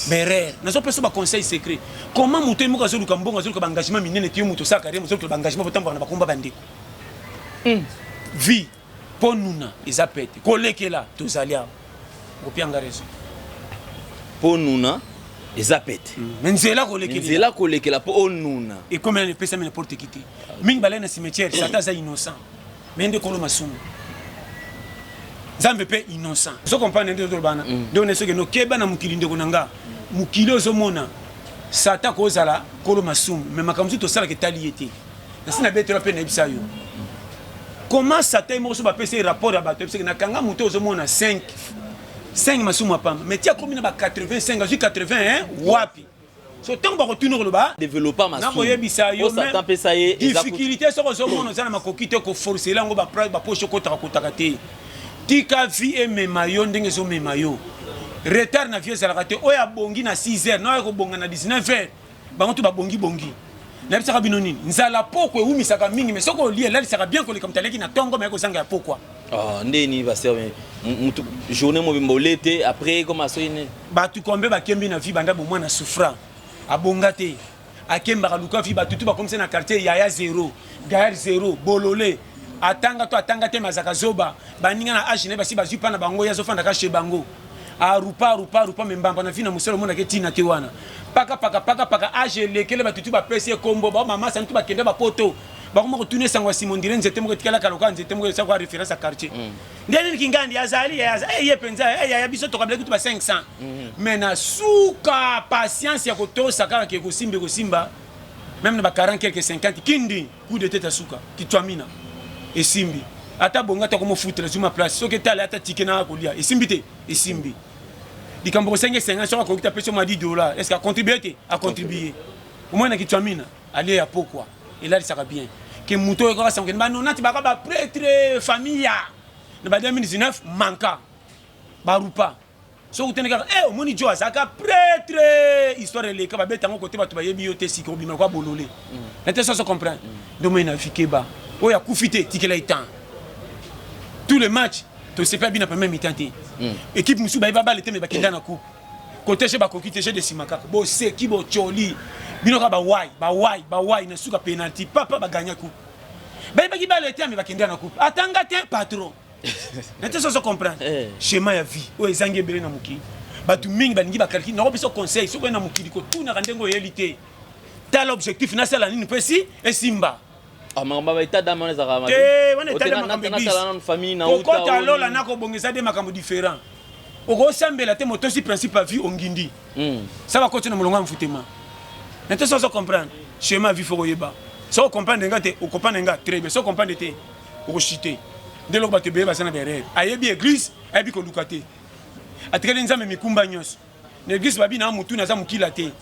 berere nazo pesa ba conseil secret comment muto muka zo luka mbonga zo luka ba engagement minene ti muto saka re zo luka ba engagement potamba na bakomba bandeko vie pour nous ils appellent kolekela tozali a kopianga raison pour nous ezapete mais nzela kolekela po onuna et comme elle ne peut jamais n'importe qui mingi balai na cimetière Satan za innocent mais nde kolo masumu Zambe pe innocent so comprendre nde bana donc ne soki no keba na mukili ndeko nanga mukili ozomona Satan kozala kolo masumu mais makamzu to sala ke tali été na sina betela pe na bisayo comment Satan mo so ba pese rapport à bato parce que na kanga muto ozomona 5 masumu apamba mais tia komi na ba 85 jusqu'à 80 hein wapi so tant ba retourner le bas développer ma na koyebisa yo Satan pe ça y difficulté so ozomona za na makoki te ko forcer lango ba poche ko takate tika vie et memayo ndenge zo memayo retard na vie zala kate oya bongi na 6h na ko bonga na 19h bango to ba bongi na bisaka bino nini nzala poko eumisaka mingi mais soko lie là sera bien ko le comme taleki na tongo mais ko sanga ya pourquoi ndeni ba serve journée mobimba olete après comment ça ine ba tu kombe ba kembi na vie banda bo mwana souffrant abonga te akemba ka luka vie ba tutu ba comme ça na quartier yaya 0 gaer 0 bololé atanga te mazaka zoba baninga na age ne basi bazwi pana bango ya zofanda ka chez bango a rupa membamba na vie na muselo mona ke tina te wana paka age lekele batutu ba pese kombo ba mama sa ntu ba kende ba poto ba ko mo tourner sangwa Simon dire nzete mo tikala kaloka nzete mo sa kwa référence à quartier ndeni kingandi azali ye penza ya biso to kabla kutu ba 500 mais na suka patience ya kotosa kaka ke kosimba même na ba 40 quelques 50 kindi coup de tête suka kitwamina esimbi ata bonga ta komo foutre sur ma place soki tala ata tikena kolia esimbi dikambo 550 sur ko kita peso ma $10 est-ce qu'a contribué à contribuer au moins na kitwamina aller à pourquoi et là ça va bien que muto ko sa ngena non nati ba ba prêtre famille na ba 2019 manka barupa so ko teneka au moni jo azaka prêtre histoire le ka ba betango côté ba to ba yebi yote siko bima kwa bololé n'était ça se comprendre domaine afikeba oya kufite tikela itan tous les matchs to c'est pas bien après même mi-temps équipe musu ba ba le teme ba kenda na coupe côté chez ba kokite chez de simaka bo se ki bo choli bino ka ba why na suka penalty papa ba gagner coupe ba ki ba le teme ba kenda na coupe atanga te patron n'était ça se comprendre schéma ya vie o ezangi bele na muki ba tu mingi ba ningi ba kalki na biso conseil so na muki ko tout na ndengo yelité tel objectif na sala nini pesi et simba mamba état d'âme les arama on est dans famille na uta ko talo la na ko bongeza de makambo différent oko sambela te moto si principe à vie ongindi ça va continuer molonga mfutema n'était ça comprendre schéma vie faut yeba ça comprendre ngate o comprendre nga très bien ça comprendre te o chiter de lo ba te be ba sana berere ayebi église ayebi ko lukate atikele nzambe mikumba nyos l'église babi na mutu na za mukila te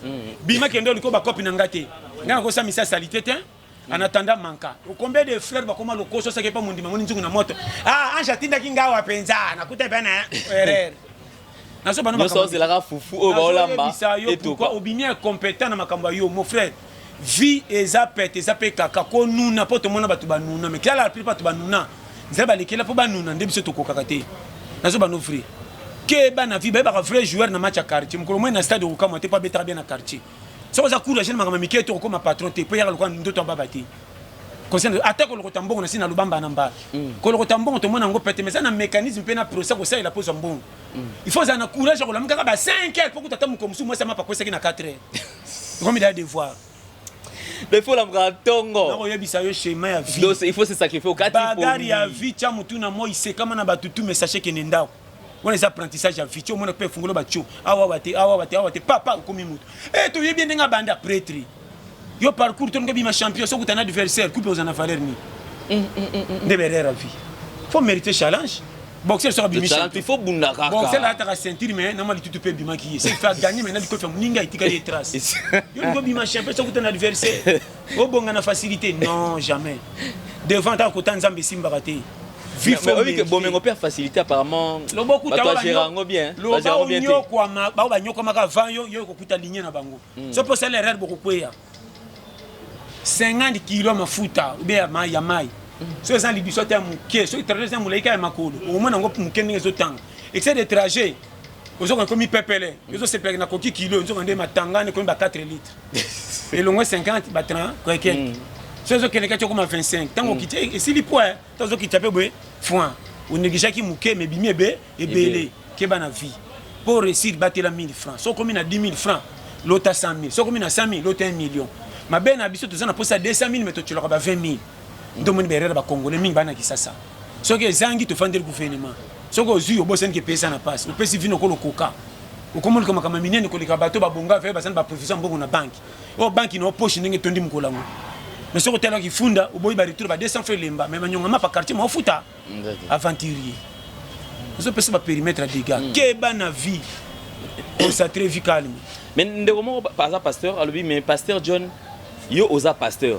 bima kendo liko ba copie na ngate ngana ko samisa salité te en attendant manka combien de frères ba koma lokoso ça ke pa mundima ngoni nzungu na moto anja tinda kinga wa penza na kuta bana erreur na so bana makambo so la fufu o ba olamba et pourquoi obimia compétent na makambo yo mon frère vie ezapete kaka ko nuna poto mona batu banuna mais kala la plupart batu banuna nzeba lekela po banuna ndebiso to kokakate na so bana frère ke bana vie ba vrai joueur na match à quartier mukolo moi na stade ko kamate pas betra bien na quartier so za courage na makama miketo ko ma patron te po yaka lokwa ndoto babati concerne attaque le rotambongo na sina lubamba na mba ko le rotambongo to mona ngo pete mais ça na mécanisme pe na procès ko ça il a pose mbongo il faut ça na courage ko la mkaka ba 5 heures pour que tata mukomusu moi ça m'a pas ko ça na 4 heures comme il a devoir il faut la mratongo na yebisa yo schéma ya vie donc il faut se sacrifier au kati pour bagari ya vie cha mutu na moi c'est comme na batutu mais sachez que nenda on les apprentissages à vie on peut fungola bacho awa wate papa komi mutu et tu bien denga banda prêtre yo parcours ton bi ma champion so kutana adversaire coupe aux en valeur ni de berere la vie faut mériter challenge boxer sur bi challenge il faut bunda kaka boxer la ta ceinture mais normalement tu peux bi ma qui c'est faire gagner maintenant il faut faire ninga itika les traces yo go bi ma champion so kutana adversaire o bonga na facilité non jamais devant ta kutana nzambe simba raté oui que bon mais on peut faciliter apparemment le beaucoup ta va gérer bien va gérer bien yo kwa ba nyoko maka 20 yo ko kuta ligne na bango so pour ça l'erreur beaucoup kweya 50 kg mafuta ubea mai ya mai so ça li biso ta muke so trajet ça mulaika ya makolo au moins ngo mukene zo tanga excès de trajet ozo ko mi pepele yo se pele na koki kilo zo ngende matangane ko ba 4 litres et le moins 50 ba 30 ko eke so zo kene ka comme 25 tango kiti et si li point to zo kiti pe foin ou négliger qui muke mais bimi ebe ebele ke bana vie pour réussir battre la 1000 francs so comme na 10 000 francs l'autre 100 000. Si on a 100 000, l'autre 1 million. Ma belle habitude, tu as posé 200 000, mais tu as 20 000. Donc, on est Congolais, mais qui ça. Si on a Zangi, tu fais le gouvernement. Si on a Zu, on a payé ça na passe. On peut se vivre le coca. On commence comme un minier, on a bateau, bonga, faire une profession dans la banque. La banque, il y a une poche, il y a une tonne. Mais si on a un funda, on a 200 francs lemba. Mais on a pas quartier, mais on fout aventurier. On a un périmètre à dégâts. Quelle bonne vie. On s'est très vite calme. Mais ndeko par pasteur alobi mais pasteur John yo oza pasteur.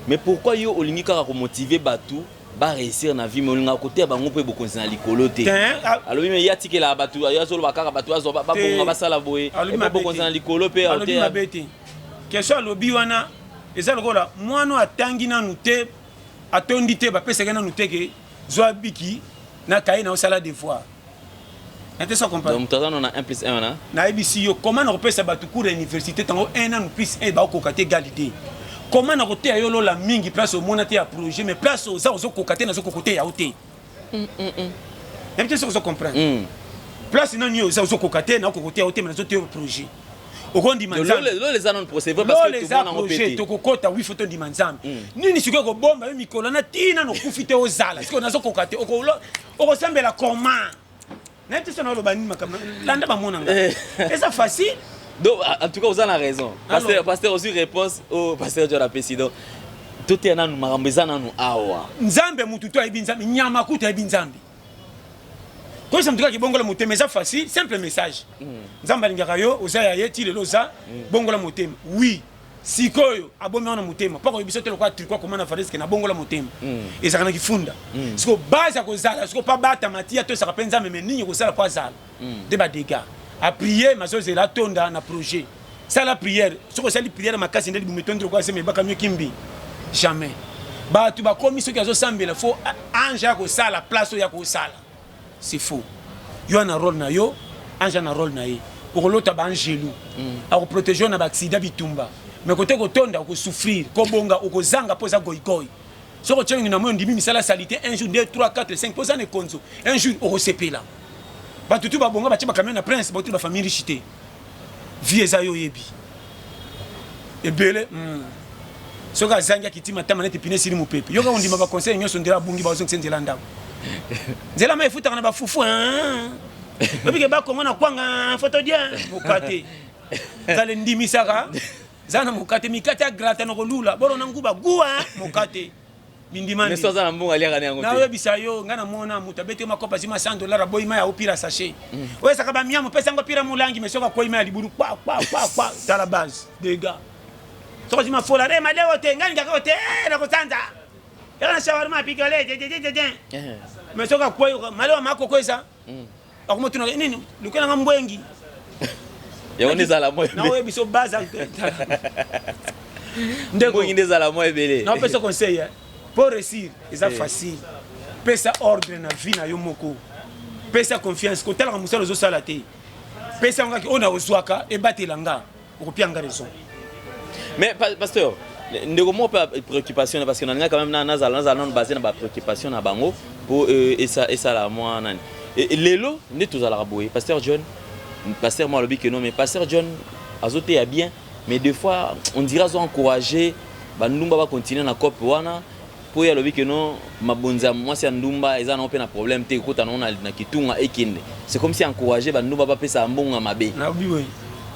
Mais pourquoi yo olingi kaka ko motiver batu ba réussir na vie mais olinga côté bango pe boko na likolo te. Alobi mais ya tikela batu ya zolo bakaka batu azo ba bonga ba sala boye. Ba boko na likolo pe alobi mabete. Question alobi wana eza lokola mwana atangi na nute atondi te ba pesa na nute ke zo biki na kai na osala des fois. Donc, on a 1 plus 1, hein? Comment on peut savoir cours à l'université, tant 1 an plus 1, bah, au côté égalité. Comment on peut avoir la mingi place au monde à projet, mais place aux autres côtés, dans ce côté à côté. Et puis, ça, vous comprenez. Place non, aux autres côtés, dans ce côté à côté, mais dans autres projets. Au grand dimanche. Les annonces procédures parce que tout le monde a pété. Tout côté, oui, photo dimanche. Ni ni suko bomba, mi kolana tina no kufite aux zala. Parce qu'on a ce côté, on ressemble à comment. Et c'est facile. Donc, en tout cas, vous avez raison. Pasteur aussi réponse au pasteur John Apesido. Tout est dans nous, marambezana nous awa. Nzambe mututo ebinzambi, nyamakuta ebinzambi. Quand ça me dit que bongo la moté, mais c'est facile, simple message. Nzambe lingaka yo, oza ya ti le loza, bongo la moté. Oui. Sikoyo abomi wana motema pako bisote lokwa trikwa komana fareske na bongo la motema ezakana kifunda siko base ko zala siko pa bata matia to saka penza meme ninyi ko sala kwa zala de ba dégâts a prier mazo zela tonda na projet ça la prière siko sali prière makasi ndeli bumetondre kwa sema baka myo kimbi jamais ba tu ba komi soki azo sambela fo ange ya ko sala place ya ko sala c'est faux yo na rôle na yo ange na rôle na ye pour l'autre ba angelu a ko protéger na ba accident bitumba. Mais côté kotonda ko souffrir ko bonga ko zanga poza goigoi soko tchengi na moyo ndimi misala salité 1 jour 2 3 4 5 poza ne konzo un jour au sepela ba tutu ba bonga ba tcheba camion na prince ba tutu ba famille richité vie ezayo yebi ebele soka zanga kitima tamana te pinesi mu pepe yoka ondima ba conseil nyoso ndela bungi ba zonse nzela ndako nzela mai futa na ba fufu babi ke ba kongo na kwanga photo dia mukate zale ndimi saka zana mukate mikate ya grata na kolula boro na nguba guwa mukate bindimani neso zana mbunga liaka nyango na webisa yo ngana mona mutabete makopa zima $100 boy ma ya opira sachet we saka ba miamo pesa ngo pira mulangi mesoka kwa ima ya liburu kwa ta la base des gars so zima fola re ma leo te ngani ngaka te na kosanza yana shawarma pikale mesoka kwa malewa mako kwesa akumotuna nini lukana ngambwengi yone zala moyo na we biso baza ndeko nginde zala moyo belé na pesa conseil pour réussir c'est facile pesa ordre na vie na yo moko pesa confiance ko tala musala zo sala te pesa ngaki ona ozwaka e batelanga okopianga raison. Mais pasteur ndeko mo préoccupation parce que na nga quand même na zala non basé na ba préoccupation na bango pour et ça la moi nani et lelo ne tozala boye pasteur John. Pasteur moi le que non mais pasteur John azoté a bien mais des fois on dira zo encourager ba ndumba ba continuer na cop wana pour ya le que non mabonza moi c'est ndumba eza na open problème te ko tana na kitunga ekinde c'est comme si encourager ba ndumba ba pesa mbonga mabe na oui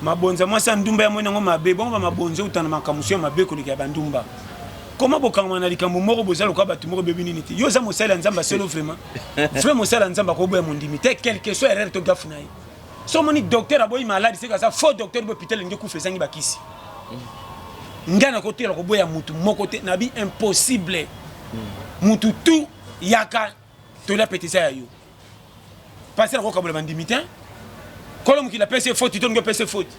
mabonza moi c'est ndumba ya mwana ngo mabe bon ba mabonza utana makamusio mabe ko lika ba ndumba comment bokanga na likambo moko bozalo ka batu moko bebi nini te yo za mosala nzamba solo vraiment vraiment mosala nzamba ko boya mondimité quelque soit erreur to gafuna yi so moni docteur aboyi malade c'est que ça faux docteur hôpital ngi ku fezangi bakisi ngana ko tela ko boya mutu moko te nabi impossible mutu tout yaka to la petisa ya yo passer ko kabula bandimité kolom ki la pese faute to ngi pese faute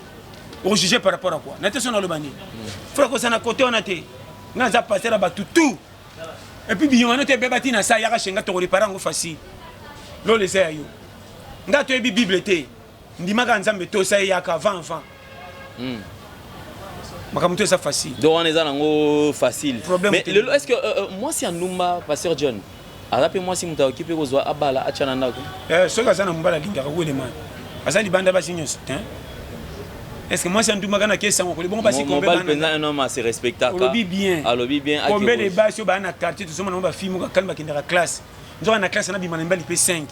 au juger par rapport à quoi na te sona lo bani faut que ça na côté on a te ngaza passer ba tout et puis biyo manote bebati na sa yaka shenga to ko réparer ngo facile lo les ya yo nga to ebi bible te ndimaka nzambe to sa yaka avant makamuto ça facile donc on est en facile problème mais est-ce que moi si Ndumba pasteur John arape moi si muta okipe ko zwa abala achana ndako soka sana mbala lingaka wele man azali banda ba sinyo hein est-ce que moi c'est un dumagana qui est sans bon pas si combien un homme assez respectable alobi bien combien de bas sur na quartier tout ça on va film ko kalma kindera classe nzo na classe na bimana mbali pe 5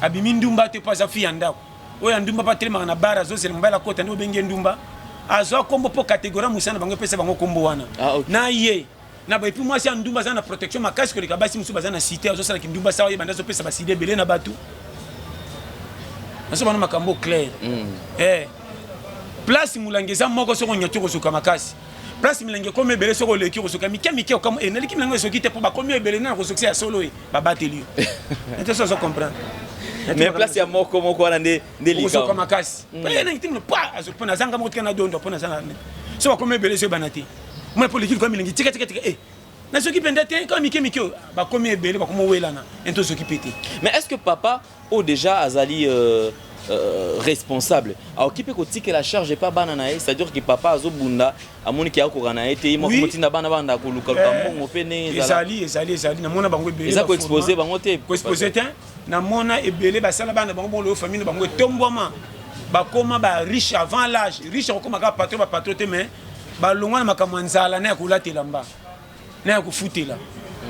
abimi ndumba te pas afi andako oya ndumba pa tellement na bara zo c'est mbala kota ndo benge ndumba azo kombo po catégorie musana bango pesa bango kombo wana na ye na ba et puis moi c'est ndumba za na protection makasi ko likabasi musu bazana cité azo sala kindumba sawa ye bandazo pesa baside belé na batu naso bana makambo clair place mulangeza moko soko nyatu ko suka makasi place milenge comme belé soko leki ko suka mike comme enali kimango soki te po ba comme belé na ko succès ya solo e ba bateli ete so comprendre mais place ya moko wana nde lika ko suka makasi na ntimno pa azo pona zanga moko kana dondo pona zanga so comme belé so banati moi pour l'équipe comme milenge tika na soki penda te comme mike ba comme belé ba comme welana ento soki pété. Mais est-ce que papa ou déjà azali responsable alors qui peut que la charge est pas banana c'est-à-dire que papa azobunda amoni ki akorana ete mo motinda bana banda ko luka mbongo pene ezali na mona bango ebele eza ko exposer bango te ko exposer te na mona ebele basala bana bango bo famille bango etomboma bakoma ba riche avant l'âge riche okoma ka patron te mais ba longwa na makamwa nzala na kulatela mba na kufutela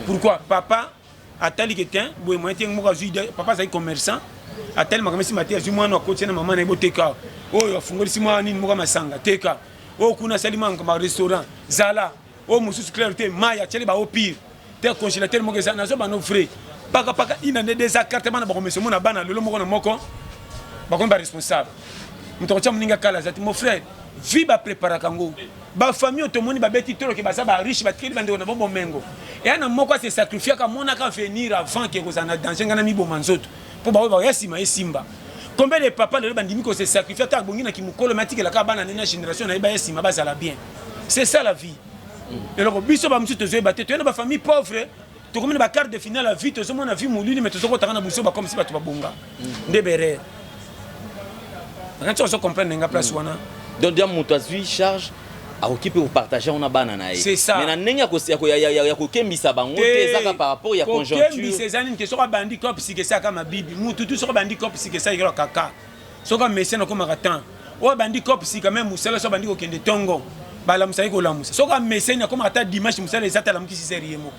pourquoi papa atali que tiens boy moi tiens mo ka papa c'est commerçant a tellement comme si matin je moi no côté na maman na boteka oyo afungoli si moi nini moka masanga teka o kuna salima comme restaurant zala o mususu clarté maya tele ba au pire te congélateur mo que na zo ba no frais paka ina ne des cartes bana ba ko meso mona bana lolo moko na moko ba ko ba responsable mtocha mninga kala zati mon frère vi ba prépara kango ba famille to moni ba beti tolo ke ba sa ba riche ba trili bande na bombo mengo et ana moko se sacrifier ka mona ka venir avant que vous en a danger ngana mi bo manzoto pour ba yasima esimba combien de papa le bandimi ko se sacrifier ta bongi na ki mukolo matike la ka bana na génération na ba yasima ba sala bien c'est ça la vie et le biso ba msuto zo baté to na ba famille pauvre to comme ba quart de finale la vie to zo mona vie mulili mais to zo ko tanga na buso ba comme si ba to ba bonga ndebere on se comprendre nga place wana donc dia moto azui charge a occupé pour partager on a banana c'est ça mais na nenga ko ya ko kembisa bango te ça par rapport ya conjoncture kembisa zani ke soka bandi cop si ke ça kama bibi mutu tu soka bandi cop si ke ça ira kaka soka mesena ko makatan o bandi cop si quand même musala so bandi ko kende tongo bala musai ko lamusa soka mesena ko mata dimanche musala ezata la mukisi seriemo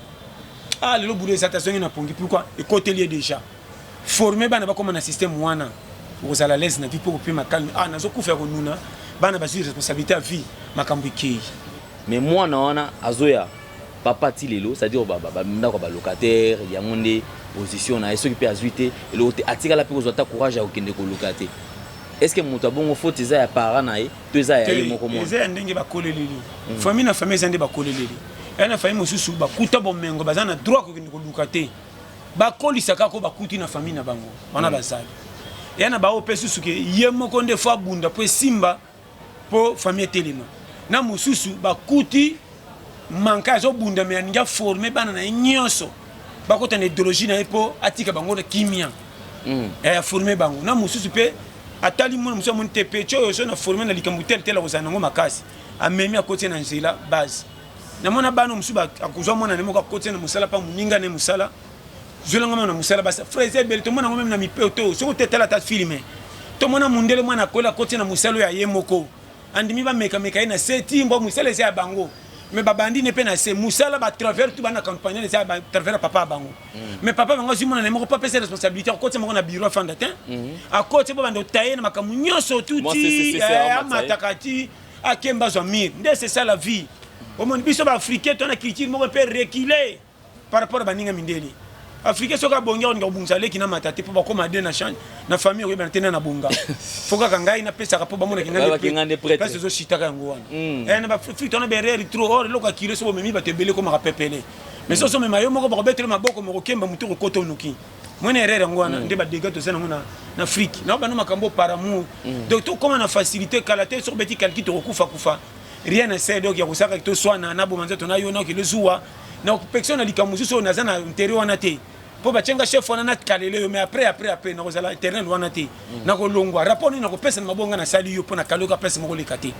ah le boulot ezata songi na pongi pourquoi et côté lié déjà former bana ba comme na système wana vous allez à l'aise na vie pour plus ma calme ah nazo ku faire nuna bana basi responsabilité à vie makambo ki mais moi na azoya papa ti lelo c'est-à-dire baba ndako ba locataire ya monde position na eso ki pe azuité et l'autre atika la pe ko zota courage à okende ko locataire est-ce que moto bongo faute za ya para na ye to za ya ye moko mo za ndenge ba koleleli famille na famille zande ba koleleli na famille mosusu ba kuta bomengo bazana droit ko kende ko locataire ba kolisaka ko ba kuti na famille na bango wana bazali yana ba opesu suke ye moko nde fa bunda po simba po famille telema na mususu bakuti manka zo bunda me anja former bana na nyonso bakota na idéologie na epo atika bango na kimia former bango na mususu pe atali mona mususu mon tepecho yo na former na likambutel tela ko zanango makasi amemi akoti na nzela base na mona bana mususu akuzwa mona ne moko akoti na musala pa muninga ne musala zolanga mona musala basa frère bel to mona ngomem na mipeto so ko tetela ta filmer to mona mundele mwana kola akoti na musalo ya yemoko andimi ba meka ina seti mbo musala ya bango mais babandi ne pena se musala ba travers tout bana campagne les ba travers papa bango mais papa bango zimona ne moko pas pesa responsabilité ko te moko na bureau fondateur a côté bo bando taye na makamu nyonso tuti amatakati akemba zo mir nde c'est ça la vie au monde biso ba africain to na culture moko peut reculer par rapport à baninga mindeli africain soka bonga on ngabunza leki na matati po bakoma de na change na famille ko bana na bonga foka kangai na pesa po bamona kingande prêtre parce que zo shitaka yango wana na ba africain na berere trop or loka kilo so memi ba tebele ko maka pepele mais so so mema yo moko ba betele maboko moko kemba mutu ko koto nuki mwana erere yango wana nde ba dégâts to sana na Afrique na ba no makambo par amour donc to comment na facilité kalaté sur beti kalki to kufa rien ne sait donc ya kusaka to swana na bo manzo to na yo na ki le zuwa na occupation na likamuzu so na zana intérieur wana te po ba chenga chef wana na kalele mais après na kozala terrain wana te na ko longwa rapport ni na ko pesa na mabonga na sali yo po na kaloka pesa moko lekate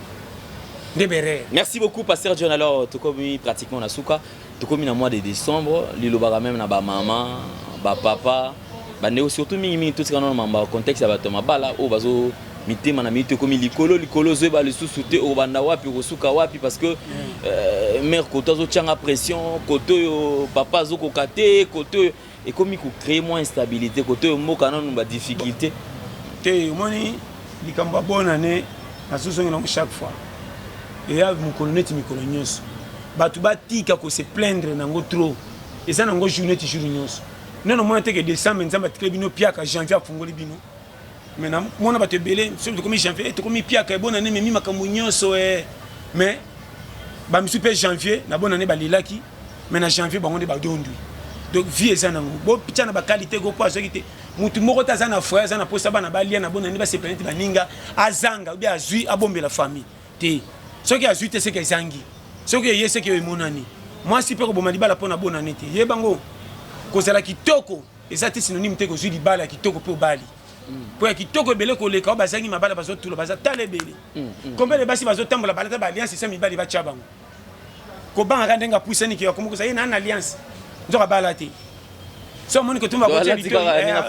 ndebere. Merci beaucoup pasteur John. Alors to komi pratiquement na suka to komi na mois de décembre lilobaka même na ba maman ba papa ba néo surtout mingi tout ce qu'on a dans contexte ya bato mabala o bazo mitema na mito comme likolo zoeba le sous-souté au banda wapi kosuka wapi parce que mère koto zo tchanga pression koto papa zo kokate koto et comme il crée moins instabilité koto moka na ba difficulté te moni likamba bonne année na sosongi na chaque fois et ya mon colonete mikolo nyos batu batika ko se plaindre nango trop et ça nango journée ti jour nyos non mona te que décembre nzamba tikle bino piaka janvier afungoli bino maintenant mona batu belé surtout comme janvier te comme piaka bonne année mais mi makambo nyos mais ba mi super janvier na bonne année ba lilaki mais na janvier bango de ba dondu donc vie eza nango bo picha na ba qualité go kwa soki te mutu moko ta za na frère za na posa ba na ba lia na bonne année ba se planète ba ninga azanga ou bien azui abombe la famille te soki azui te c'est que zangi soki yese ke monani moi si pe ko bomali bala pona bonne année te ye bango ko zala kitoko ezati synonyme te ko zui di bala kitoko pe bali po ya kitoko belé ko leka ba zangi mabala bazo tulo baza tale belé combien de basi bazo tambola balata ba alliance c'est mi bali ba chabango ko banga kandenga puisani ki ko mo ko sa na alliance nzoka bala te so moni ko tumba ko teli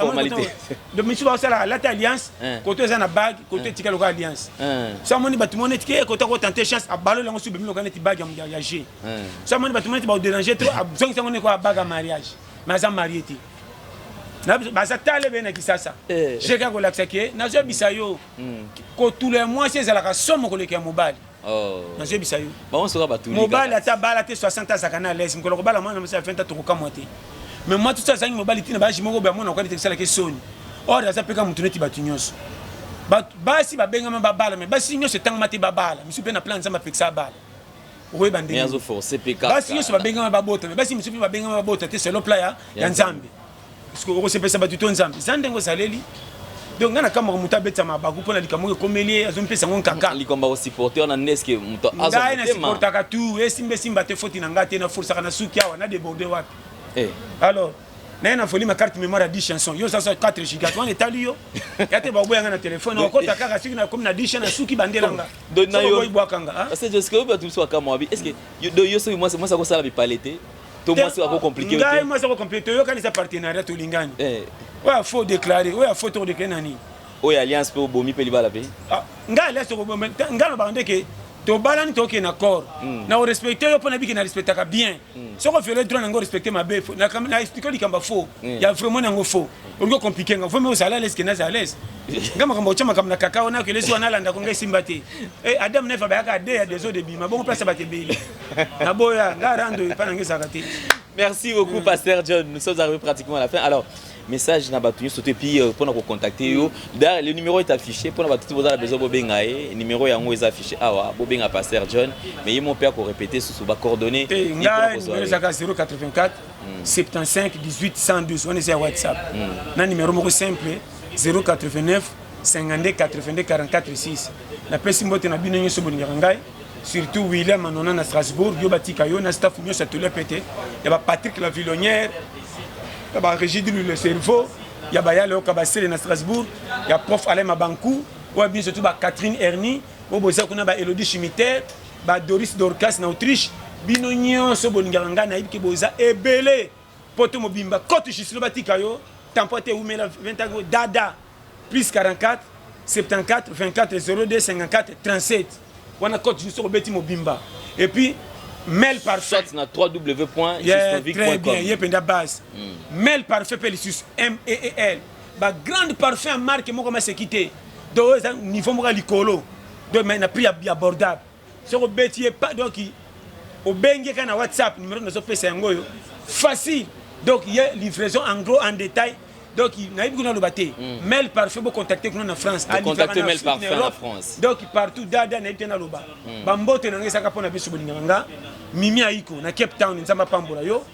formalité de misu ba sala la alliance ko to za na bag ko to tika loka alliance so moni batu moni tike ko to ko tenter chance a balo lango su be mi loka neti bag ya G so moni batu moni ba déranger trop a zongi sa moni ko bag a mariage mais za marié te na ba sa tale be na kisasa je ka ko laksa ke na zo bisayo ko tous les mois c'est la ka somo ko le ke mobile na zo bisayo ba on sera batu mobile ata bala te 60 ans kana les ko ko bala mo na sa 20 ans to ko kamote mais moi tout ça zangi mobile tina ba jimoko ba mona ko te sala ke soni or ça peka mutu neti batu nyonso basi ba benga ma bala mais basi nyonso tanga mate babala misu pe na plan nzamba fixa bala owe bande mais azo forcer peka basi nyonso ba benga ma babota mais basi misu pe ba benga ma babota te c'est le playa ya nzambe parce que ko se pesa batu to nzambe zandengo saleli donc ngana kama muta beta mabaku pona likamoke komeli azo mpesa ngon kaka likomba ko supporter na neske muto azo na supporter ka tu esimbe simba te foti na ngate na force kana suki awa na déborder wapi alors na folie ma carte mémoire à 10 chansons yo ça 4 gigas on est allé yo yate ba boyanga na téléphone ko ta kaka siki na comme na 10 chansons na suki bandelanga donc na yo boy kanga parce que je sais que ba tout soit comme moi est-ce que yo so moi ça ko sala bi palete to moi c'est pas compliqué ngai moi c'est pas compliqué yo kanisa partenariat to lingani ouais faut déclarer ouais faut to déclarer nani o alliance pe bomi pe libala pe ngai laisse ko bomi ngai ba ndeke to balani to ke na corps na o respecter yo pona biki na respecter ka bien so ko fele droit na ngo respecter ma be na comme na expliquer likamba faux ya vraiment na ngo faux on go compliquer ngo faut me osala l'aise que na za l'aise ngama kamba ochama kama na kakao na ke leso na landa ko ngai simbate adam nefa ba ka de ya des eaux de bima bon place ba te beli na boya ngarando pana ngisa kati. Merci beaucoup Pasteur John, nous sommes arrivés pratiquement à la fin. Alors message na batu sauter puis pour nous contacter yo d'ailleurs le numéro est affiché pour batu vous avez besoin bobenga numéro yango est affiché awa bobenga Pasteur John mais il mon père ko répéter sous ba coordonnées numéro 084 75 18 112 on est sur WhatsApp na numéro moko simple 089 52 82 44 6 na pesi mbote na bino nyoso boninga ngai surtout William Manona na Strasbourg yo batika yo na staff nyoso to le pété ya ba Patrick la Villonnière il y a Régis le cerveau, il y a Bayale au Kabassel na Strasbourg, il y a prof Alain Mabankou, ou bien surtout Catherine Ernie, ou bien Elodie Chimiter, Doris Dorcas en Autriche, Binognon, Sobongaranga, Naïb Kiboza, et Belé, Poto Mobimba, Kotu Chislobatikayo, Tempote Oumela 20 ans, Dada, plus 44, 74, 24, 02, 54, 37. On a Kotu Chislobatikayo Mobimba. Et puis, Mail parfait na www.justinvic.com. Très bien, il y a une base. Mail parfait Pelisus MEEL. Ba grande parfait marque moi comment c'est quitté. Donc niveau moi likolo. Donc mais na prix abordable. Sur bêtier pas donc au bengue kana WhatsApp numéro de pesa ngoyo. Facile. Donc il y a livraison en gros en détail. Donc na ibi kuna lobaté. Mail parfait pour contacter kuna na France. Contacter mail parfait en France. Donc partout dada na itena loba. Bambote na ngesa ka pona biso bolinganga. Mimi Aiko na Cape Town nzamba pambola yo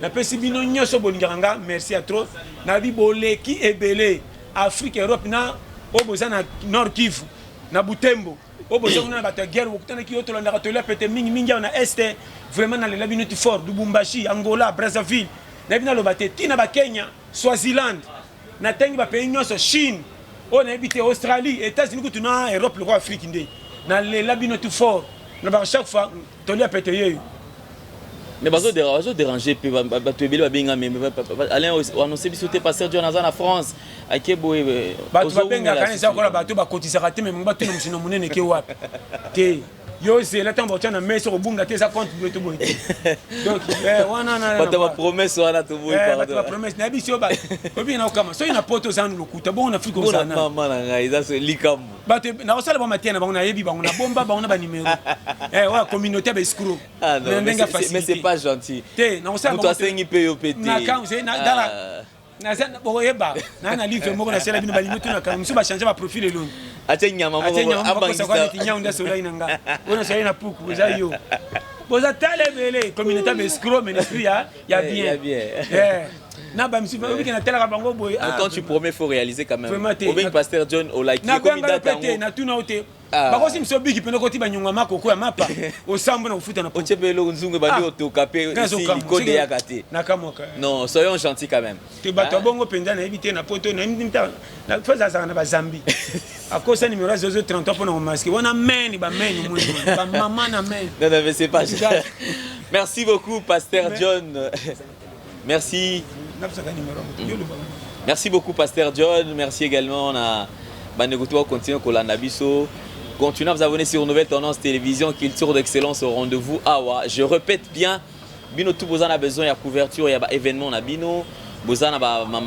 na pesi bino nyoso bolinganga merci à trop na bi boleki ebele Afrique Europe na oboza na Nord Kivu na Butembo oboza na bato guerre okutana ki oto na katolea pete mingi na este vraiment na la minute fort Lubumbashi Angola Brazzaville na bina lobate tina ba Kenya Swaziland na tengi ba pays nyoso Chine on habite Australie États-Unis kutuna Europe le Afrique ndé na la minute fort na ba chaque fois tolia pete yeyo Mais bazo déranger pe bato ebele babenga mais Alain annoncé biso te passer John Azan en France akeboe bato babenga kanisa kola bato bakotisaka te mais bato na musino munene ke wapi te yo c'est là tant botia na meso ko bunga te ça compte to boy donc wana na bato ba promesse wana to boy pardon bato ba promesse na biso ba obi na okama so ina poto zanu lokuta bon na Afrique ozana mama na ngai ça c'est likambo bato na osala ba matia na bango na yebi bango na bomba bango na ba numéro wa communauté ba escroc mais c'est pas gentil te na osala to asengi pe yo pété na quand c'est na dala na zana boyeba na livre moko na sala bino ba limoto na quand musu ba changer ba profil elongi ate nyama moko abangisa nyama sola inanga ona sola na puku za yo boza talebele communauté ba escroc mais l'esprit ya bien na ba musu ba na tela bango boy quand tu promets faut réaliser quand même au bien pasteur John au like comme date na tuna ote bako sim so bigi peno koti banyonga makoko ya mapa osambo na kufuta na poche belo nzungu bandi otokape ici code ya kate na kamoka non soyons gentils quand même te bato bongo penza na éviter na poto na ndimta na faza sana ba zambi akosa numéro 033 pour na masque wana men ba men mo ba mama na men non mais c'est pas merci beaucoup pasteur John merci merci beaucoup pasteur John merci également na banegoto continuer kolanda biso. Continuez à vous abonner sur Nouvelle Tendance Télévision, culture d'excellence au rendez-vous Awa. Je répète bien, bino tout boza a besoin de couverture, il y a événement na bino, boza na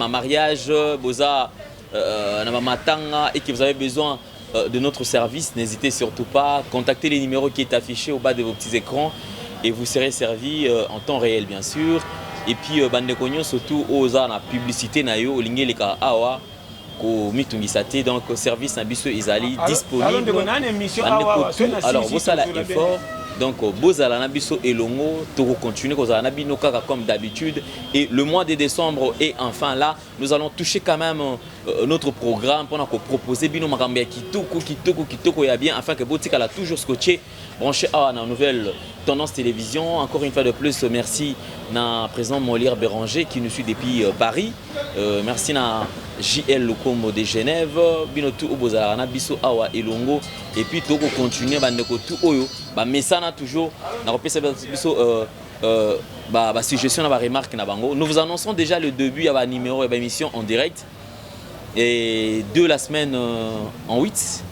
mariage, boza na matanga et que vous avez besoin de notre service, n'hésitez surtout pas, contactez les numéros qui est affiché au bas de vos petits écrans et vous serez servi en temps réel bien sûr. Et puis bande konyo surtout oza na publicité na yo olinge leka Awa. Donc service na biso ezali disponible alors bosala effort donc bozala na biso elongo to continuer kozala na bino kaka comme d'habitude et le mois de décembre est enfin là nous allons toucher quand même notre programme pendant qu'on proposer bino makambo ya kitoko ya bien afin que botika la toujours scotché branché à la Nouvelle Tendance Télévision. Encore une fois de plus merci na président Molière Béranger qui nous suit depuis Paris, merci na JL Lokombo de Genève bino tout obozala na biso awa elongo et puis toko continuer bandeko tout oyo ba mesana toujours na repesa biso ba suggestion na ba remarque na bango. Nous vous annonçons déjà le début ya ba numéro ya ba émission en direct et de la semaine en 8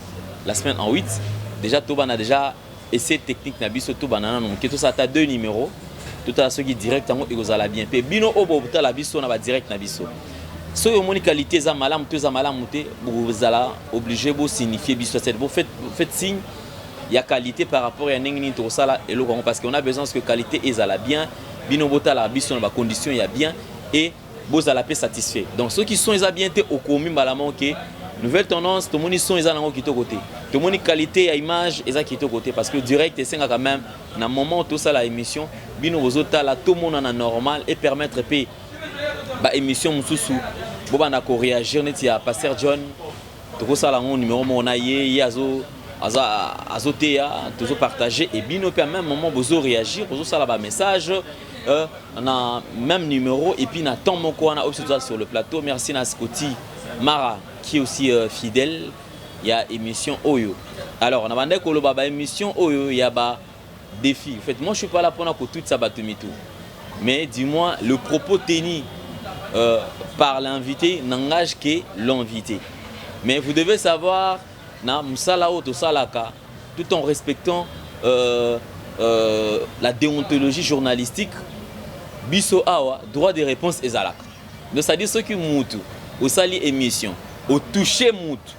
déjà tout on a déjà essai technique na biso tout banana non que tout ça ta deux numéros tout à ceux qui direct en ezala bien pe bino obo la biso na ba direct na biso. Si vous avez qualité za malam vous allez obligé de signifier vous faites signe il y a qualité par rapport à nengni to sala et parce qu'on a besoin que qualité est la bien bino bota la biso na condition il y a bien et vous allez satisfait. Donc ceux qui sont bien au commun malamon que Nouvelle Tendance tout le monde sont en qui côté. Tout le monde qualité à image et ça qui côté parce que direct c'est quand même dans moment tout ça la émission bino bozota la tout le monde en normal et permettre payer ba émission mususu bo bana ko réagir neti ya pasteur John to sala mon numéro mon aye azotea toujours partager et bino pe même moment bozo réagir bozo sala ba message na même numéro et puis na temps moko na aussi sur le plateau. Merci na Scotty Mara qui est aussi fidèle. Il y a émission Oyo. Alors on a bandé ko lo ba émission Oyo il y a ba défi. En fait moi je suis pas là pour tout ça batumitu. Mais dis-moi le propos tenu par l'invité n'engage que l'invité. Mais vous devez savoir, tout en respectant la déontologie journalistique, biso awa droit de réponse ezalak. Donc c'est-à-dire ceux qui moutou, au sali émission, au toucher moutou,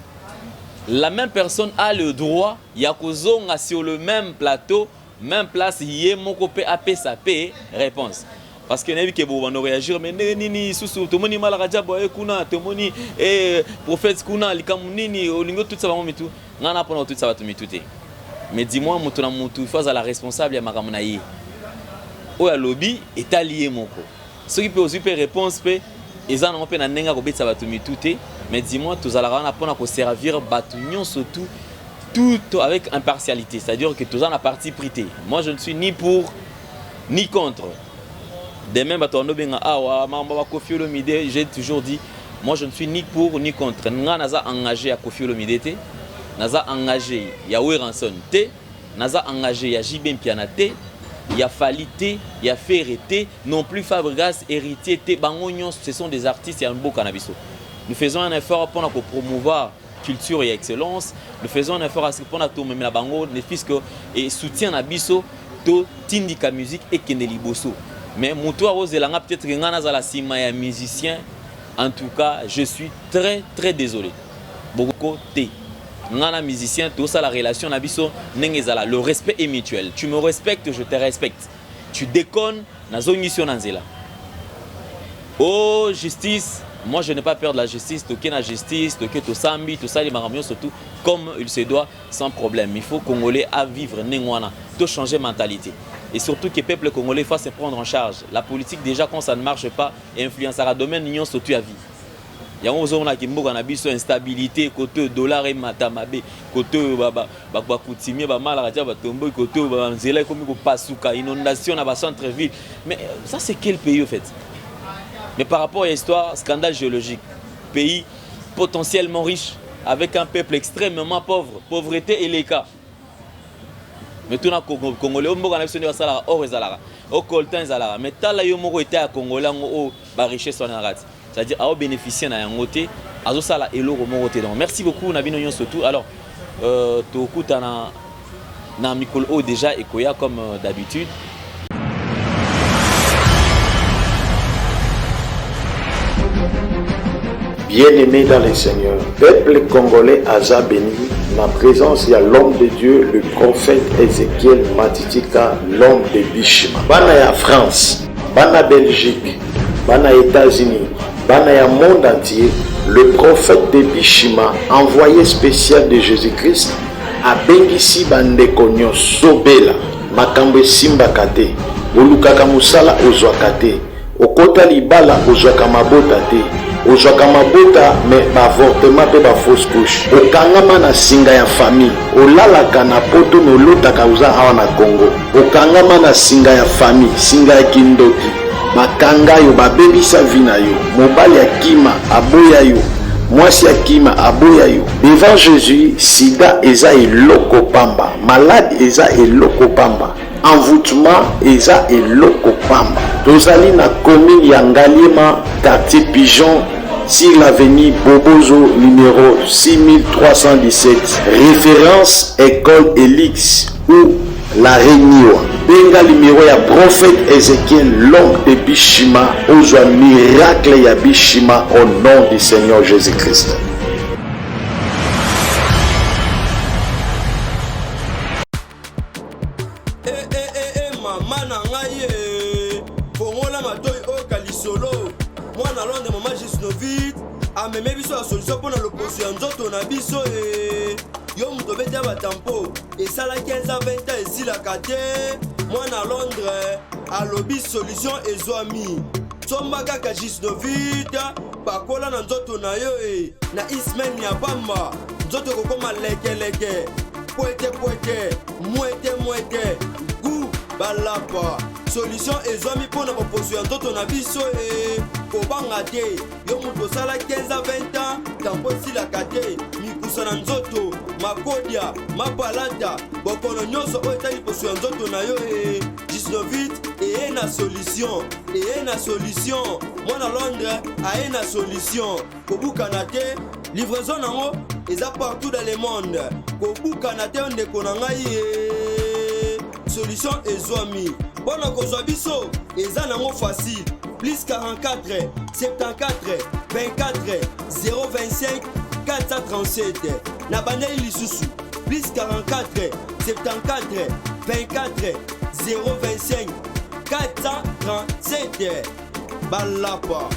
la même personne a le droit, yakozonga sur le même plateau, même place, yé moko pe apé sa pe réponse. Parce que nous avons réagir, mais nini susu, tout le monde mal radia boye kuna, tout le monde prophète kuna, likamuni, olingo tout ça va me tout. On a pendant tout ça va tout me tout. Mais dis-moi, mutu na mutu face à la responsable ya makamuna yi. O ya lobby est allié moko. Ceux qui peut aussi faire réponse pe, ils en ont pe na nenga ko ça va tout me tout. Mais dis-moi, tous à la rana pendant ko servir batunion surtout tout avec impartialité, c'est-à-dire que tous en a parti prité. Moi je ne suis ni pour ni contre. Demain, j'ai toujours dit, moi je ne suis ni pour ni contre. Nous avons engagé à Kofi Olomide, nous avons engagé à Weranson, nous avons engagé à Jibem Pianate, il y a Falité, il y a Ferreté, non plus Fabregas, Héritier, Tebangognon, ce sont des artistes et un beau cannabis. Nous faisons un effort pour promouvoir culture et excellence. Nous faisons un effort pour même la bango, et soutien à biso, to tindika musique et keneli bosso. Mais Moutoua Roselanga peut-être ngana za la sima ya musicien. En tout cas, je suis très désolé. Beaucoup té. Ngana musicien, tout ça la relation na biso nengezala. Le respect est mutuel. Tu me respectes, je te respecte. Tu déconnes, na zonition nanzela. Oh justice, moi je n'ai pas peur de la justice. Toké na justice, toké to sambi, tout ça les maramions surtout comme il se doit, sans problème. Il faut Congolais à vivre nengwana, to changer mentalité. Et surtout que le peuple congolais fasse se prendre en charge. La politique déjà quand ça ne marche pas, influencera domaine union surtout à vie. Il y a une instabilité, côté dollar et matamabe, côté coutumier, côté inondation dans le centre-ville. Mais ça, c'est quel pays, en fait? Mais par rapport à l'histoire, scandale géologique, pays potentiellement riche, avec un peuple extrêmement pauvre, pauvreté et les cas. Mais tout le Congolais, on a besoin de ça, on a mais tant la yomo était à Congolais, on a richesse en arrêt. C'est-à-dire à bénéficier d'un côté, à ça la elo romoté. Merci beaucoup Nabino Nyon surtout. Alors, tu écoutes na micro déjà et koya comme d'habitude. Bien-aimés dans les seigneurs, peuple congolais Aza béni, ma présence, il y a l'homme de Dieu, le prophète Ézéchiel Matitika, l'homme de Bishima. Bana ya France, Bana Belgique, Bana États-Unis, Bana ya monde entier, le prophète de Bishima, envoyé spécial de Jésus-Christ, a bengisi bandekonyo sobela, makambe simba kate, olukaka musala ozwakate, okota libala ozwaka mabota te. Ozwaka mabota mais avortement pe ba fausse couche. Okangama na singa ya famille. Olalaka na poto no lotaka uza awa na Congo. Okangama na singa ya famille, singa ya kindoki. Bakanga yo babebisa vina yo. Mobali ya kima aboya yo. Mwasi ya kima aboya yo. Devant Jésus, sida eza eloko pamba. Malade eza eloko pamba. Envoûtement eza eloko pamba. Tozali na commune ya Ngaliema, quartier Pigeon, sur l'avenue Bobozo numéro 6317. Référence école Elix ou la Réunion. Benga numéro ya prophète Ézéchiel, l'homme de Bishima, ozwa miracle ya Bishima au nom du Seigneur Jésus-Christ. ameme biso la solution pour le poso ya nzoto na biso yo muto beta batampo esala 15 à 20 ans esilaka te mwana Londres alobi solution ezwami somba kaka gisnovita pakola na nzoto na yo na ismen ya bamba nzoto kokoma lekeleke poete mwete gu balapa solution ezwami mpona baposo ya nzoto na biso kobanga te yo mutu osala 15 à 20 ans tampo esilaka te mikusa na nzoto makodia mapalata bokono nyonso oyo etali poso ya nzoto na yo gisnovit eye na solution mwana Londres aye na solution kobukana te livraison nango eza partout dans le monde kobukana te ndeko na ngai solution ezwami bona kozwa biso eza nango facile plus 44 74 24 025 437 na bandeli lisusu plus 44 74 24 025 437 balapa